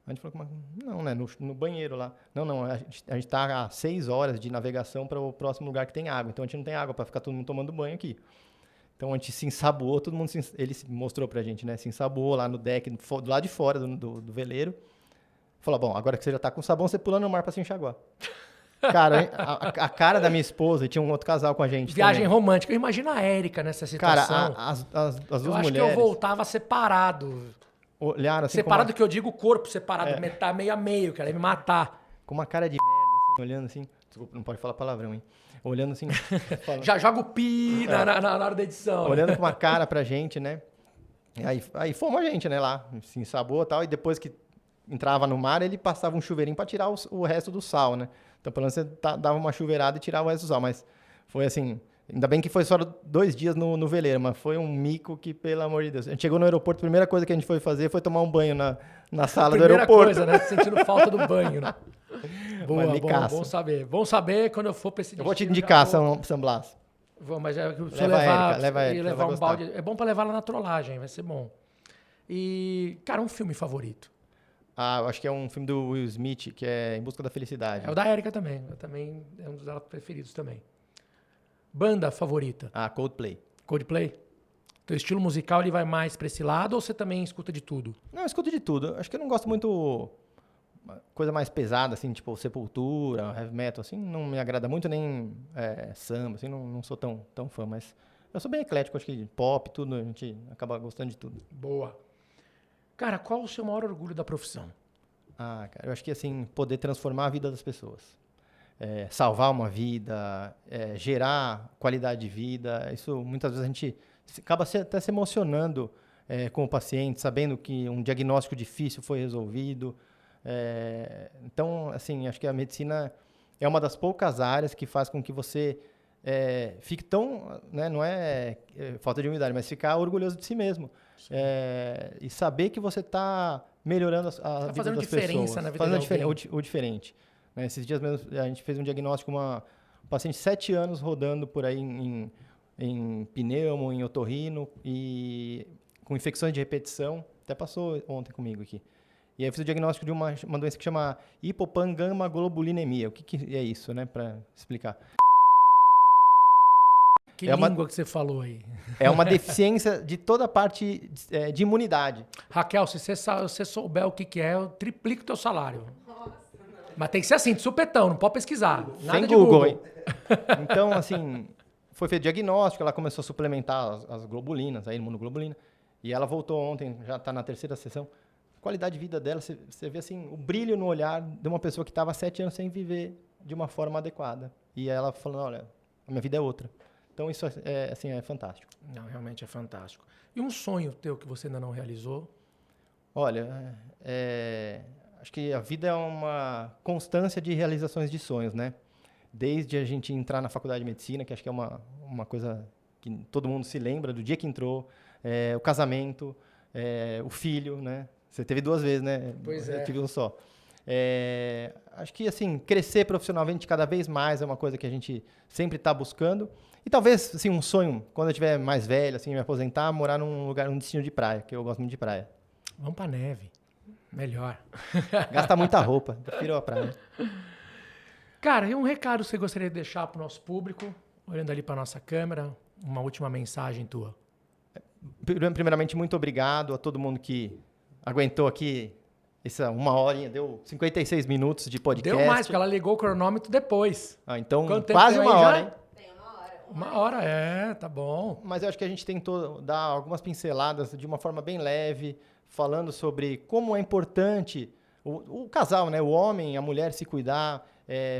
A gente falou, não, né? No banheiro lá. Não, a gente tá a 6 horas de navegação para o próximo lugar que tem água. Então, a gente não tem água para ficar todo mundo tomando banho aqui. Então, a gente se ensaboou, todo mundo ele mostrou pra gente, né? Se ensaboou lá no deck, do lado de fora do veleiro. Falou, bom, agora que você já tá com sabão, você pula no mar pra se enxaguar. Cara, a cara da minha esposa, e tinha um outro casal com a gente Viagem também. romântica. Eu imagino a Érica nessa situação. Cara, as duas mulheres... Eu acho que eu voltava separado. Olharam assim... Separado que eu digo o corpo separado, metade, meio a meio, que ela ia me matar. Com uma cara de merda, assim, olhando assim... Desculpa, não pode falar palavrão, hein? Olhando assim... Já joga o pi na hora da edição. Olhando com uma cara pra gente, né? Aí fomos a gente, né, lá, se ensabou e tal, e depois que entrava no mar, ele passava um chuveirinho para tirar o resto do sal, né? Então, pelo menos você dava uma chuveirada e tirava o resto do sal, mas foi assim, ainda bem que foi só 2 dias no veleiro, mas foi um mico que, pelo amor de Deus. A gente chegou no aeroporto, a primeira coisa que a gente foi fazer foi tomar um banho na sala do aeroporto. Primeira coisa, né? Sentindo falta do banho, né? Boa, bom saber. Bom saber quando eu for para esse Eu vou te destino, indicar já vou- San Blas. Vou, mas se eu Leva a Érica, leva a e Érica, levar ela vai um balde. gostar. É bom para levar ela na trollagem, vai ser bom. E, cara, um filme favorito. Eu acho que é um filme do Will Smith, que é Em Busca da Felicidade. É o da Érica também. Eu também é um dos dela preferidos também. Banda favorita. Coldplay. Coldplay? Teu estilo musical ele vai mais pra esse lado ou você também escuta de tudo? Não, eu escuto de tudo. Acho que eu não gosto muito coisa mais pesada, assim, tipo Sepultura, heavy metal, assim, não me agrada muito, nem samba, assim, não sou tão fã, mas eu sou bem eclético, acho que pop, tudo, a gente acaba gostando de tudo. Boa. Cara, qual o seu maior orgulho da profissão? Cara, eu acho que, assim, poder transformar a vida das pessoas. Salvar uma vida, gerar qualidade de vida, isso muitas vezes a gente acaba até se emocionando com o paciente, sabendo que um diagnóstico difícil foi resolvido. Então, assim, acho que a medicina é uma das poucas áreas que faz com que você fique tão, né, não é falta de humildade, mas ficar orgulhoso de si mesmo. E saber que você está melhorando a vida das pessoas. Na vida de alguém. O diferente. Né? Esses dias mesmo a gente fez um diagnóstico com uma paciente de 7 anos rodando por aí em pneumo, em otorrino e com infecções de repetição. Até passou ontem comigo aqui. E aí eu fiz o diagnóstico de uma doença que chama hipopangamaglobulinemia. O que é isso, né? Para explicar. Que língua que você falou aí? É uma deficiência de toda a parte de imunidade. Raquel, se você souber o que é, eu triplico o teu salário. Nossa, mas tem que ser assim, de supetão, não pode pesquisar. Nada Sem de Google, hein? Então, assim, foi feito diagnóstico, ela começou a suplementar as globulinas, a imunoglobulina, e ela voltou ontem, já está na 3ª sessão. A qualidade de vida dela, você vê assim, o brilho no olhar de uma pessoa que estava 7 anos sem viver de uma forma adequada. E ela falando, olha, a minha vida é outra. Então isso é fantástico. Não, realmente é fantástico. E um sonho teu que você ainda não realizou? Olha, acho que a vida é uma constância de realizações de sonhos, né? Desde a gente entrar na faculdade de medicina, que acho que é uma coisa que todo mundo se lembra do dia que entrou, o casamento, o filho, né? Você teve 2 vezes, né? Pois Eu tive um só. Acho que, assim, crescer profissionalmente cada vez mais é uma coisa que a gente sempre está buscando. E talvez, assim, um sonho, quando eu estiver mais velho, assim, me aposentar, morar num destino de praia, que eu gosto muito de praia. Vamos pra neve. Melhor. Gasta muita roupa, prefiro a praia. Cara, e um recado você gostaria de deixar pro nosso público, olhando ali pra nossa câmera, uma última mensagem tua? Primeiramente, muito obrigado a todo mundo que aguentou aqui essa 1 horinha, deu 56 minutos de podcast. Deu mais, porque ela ligou o cronômetro depois. Então, Quanto tempo quase tem 1 aí hora, já? hein? Tem 1 hora. 1 hora, tá bom. Mas eu acho que a gente tentou dar algumas pinceladas de uma forma bem leve, falando sobre como é importante o casal, né? O homem e a mulher se cuidar,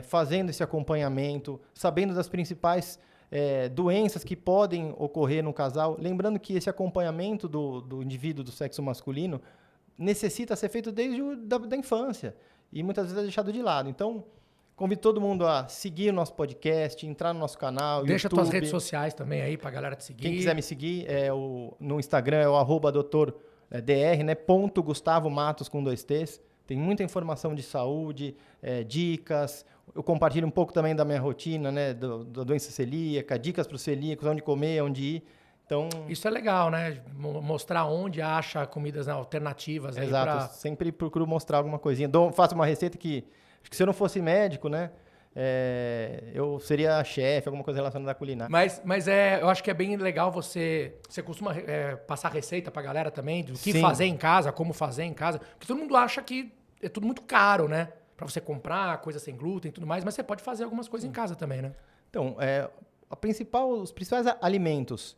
fazendo esse acompanhamento, sabendo das principais doenças que podem ocorrer no casal. Lembrando que esse acompanhamento do indivíduo do sexo masculino necessita ser feito desde da infância e muitas vezes é deixado de lado. Então, convido todo mundo a seguir o nosso podcast, entrar no nosso canal, Deixa YouTube. tuas redes sociais também aí pra galera te seguir. Quem quiser me seguir, no Instagram é o @doutor dr, né? Gustavo Matos com 2 T's. Tem muita informação de saúde, dicas. Eu compartilho um pouco também da minha rotina, né? Da doença celíaca, dicas para os celíacos, onde comer, onde ir. Então, isso é legal, né? Mostrar onde acha comidas alternativas. Exato, aí pra... sempre procuro mostrar alguma coisinha. Faço uma receita que, acho que se eu não fosse médico, né? Eu seria chefe, alguma coisa relacionada à culinária. Mas eu acho que é bem legal você costuma passar receita pra galera também, do que Sim. fazer em casa, como fazer em casa. Porque todo mundo acha que é tudo muito caro, né? Pra você comprar coisa sem glúten e tudo mais, mas você pode fazer algumas coisas em casa também, né? Então, os principais alimentos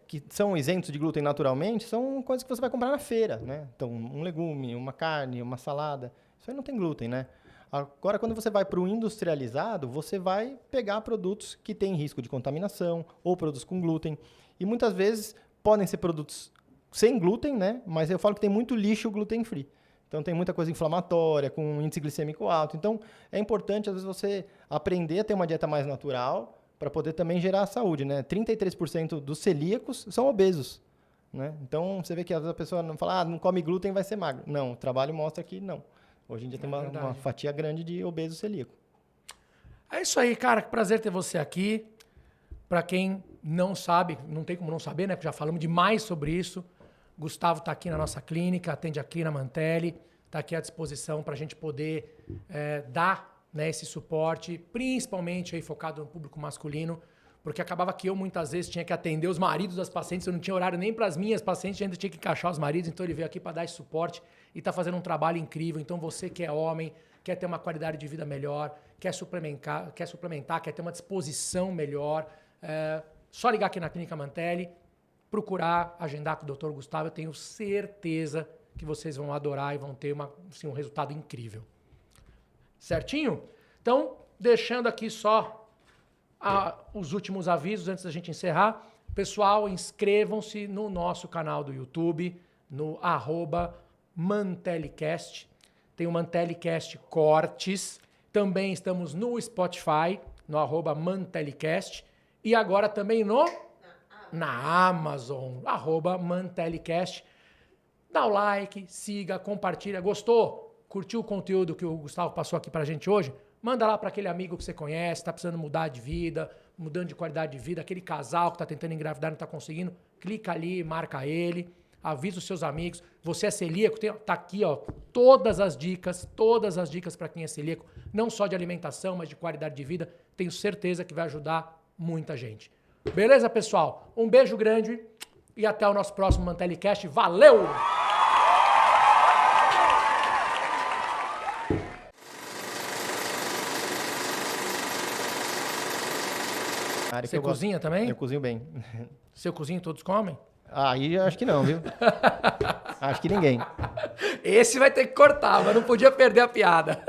que são isentos de glúten naturalmente são coisas que você vai comprar na feira, né? Então, um legume, uma carne, uma salada, isso aí não tem glúten, né? Agora, quando você vai para o industrializado, você vai pegar produtos que têm risco de contaminação ou produtos com glúten. E muitas vezes podem ser produtos sem glúten, né? Mas eu falo que tem muito lixo gluten free. Então tem muita coisa inflamatória, com índice glicêmico alto. Então é importante, às vezes, você aprender a ter uma dieta mais natural para poder também gerar saúde, né? 33% dos celíacos são obesos, né? Então você vê que às vezes a pessoa não fala, não come glúten, vai ser magro. Não, o trabalho mostra que não. Hoje em dia tem uma fatia grande de obeso celíaco. É isso aí, cara. Que prazer ter você aqui. Para quem não sabe, não tem como não saber, né? Porque já falamos demais sobre isso. Gustavo está aqui na nossa clínica, atende aqui na Mantelli, está aqui à disposição para a gente poder dar, né, esse suporte, principalmente aí focado no público masculino, porque acabava que eu muitas vezes tinha que atender os maridos das pacientes, eu não tinha horário nem para as minhas pacientes, ainda tinha que encaixar os maridos, então ele veio aqui para dar esse suporte e está fazendo um trabalho incrível. Então você que é homem, quer ter uma qualidade de vida melhor, quer suplementar, quer ter uma disposição melhor, só ligar aqui na Clínica Mantelli, procurar agendar com o Dr. Gustavo, eu tenho certeza que vocês vão adorar e vão ter um resultado incrível. Certinho? Então, deixando aqui só os últimos avisos antes da gente encerrar. Pessoal, inscrevam-se no nosso canal do YouTube, no @MantelliCast. Tem o MantelliCast Cortes. Também estamos no Spotify, no @MantelliCast. E agora também na Amazon, @MantelliCast. Dá o like, siga, compartilha. Gostou? Curtiu o conteúdo que o Gustavo passou aqui pra gente hoje? Manda lá para aquele amigo que você conhece, tá precisando mudar de vida, mudando de qualidade de vida, aquele casal que tá tentando engravidar e não tá conseguindo. Clica ali, marca ele, avisa os seus amigos. Você é celíaco? Tá aqui, ó, todas as dicas para quem é celíaco, não só de alimentação, mas de qualidade de vida. Tenho certeza que vai ajudar muita gente. Beleza, pessoal? Um beijo grande e até o nosso próximo MantelliCast. Valeu! Você cozinha também? Eu cozinho bem. Seu cozinho todos comem? Aí eu acho que não, viu? Acho que ninguém. Esse vai ter que cortar, mas não podia perder a piada.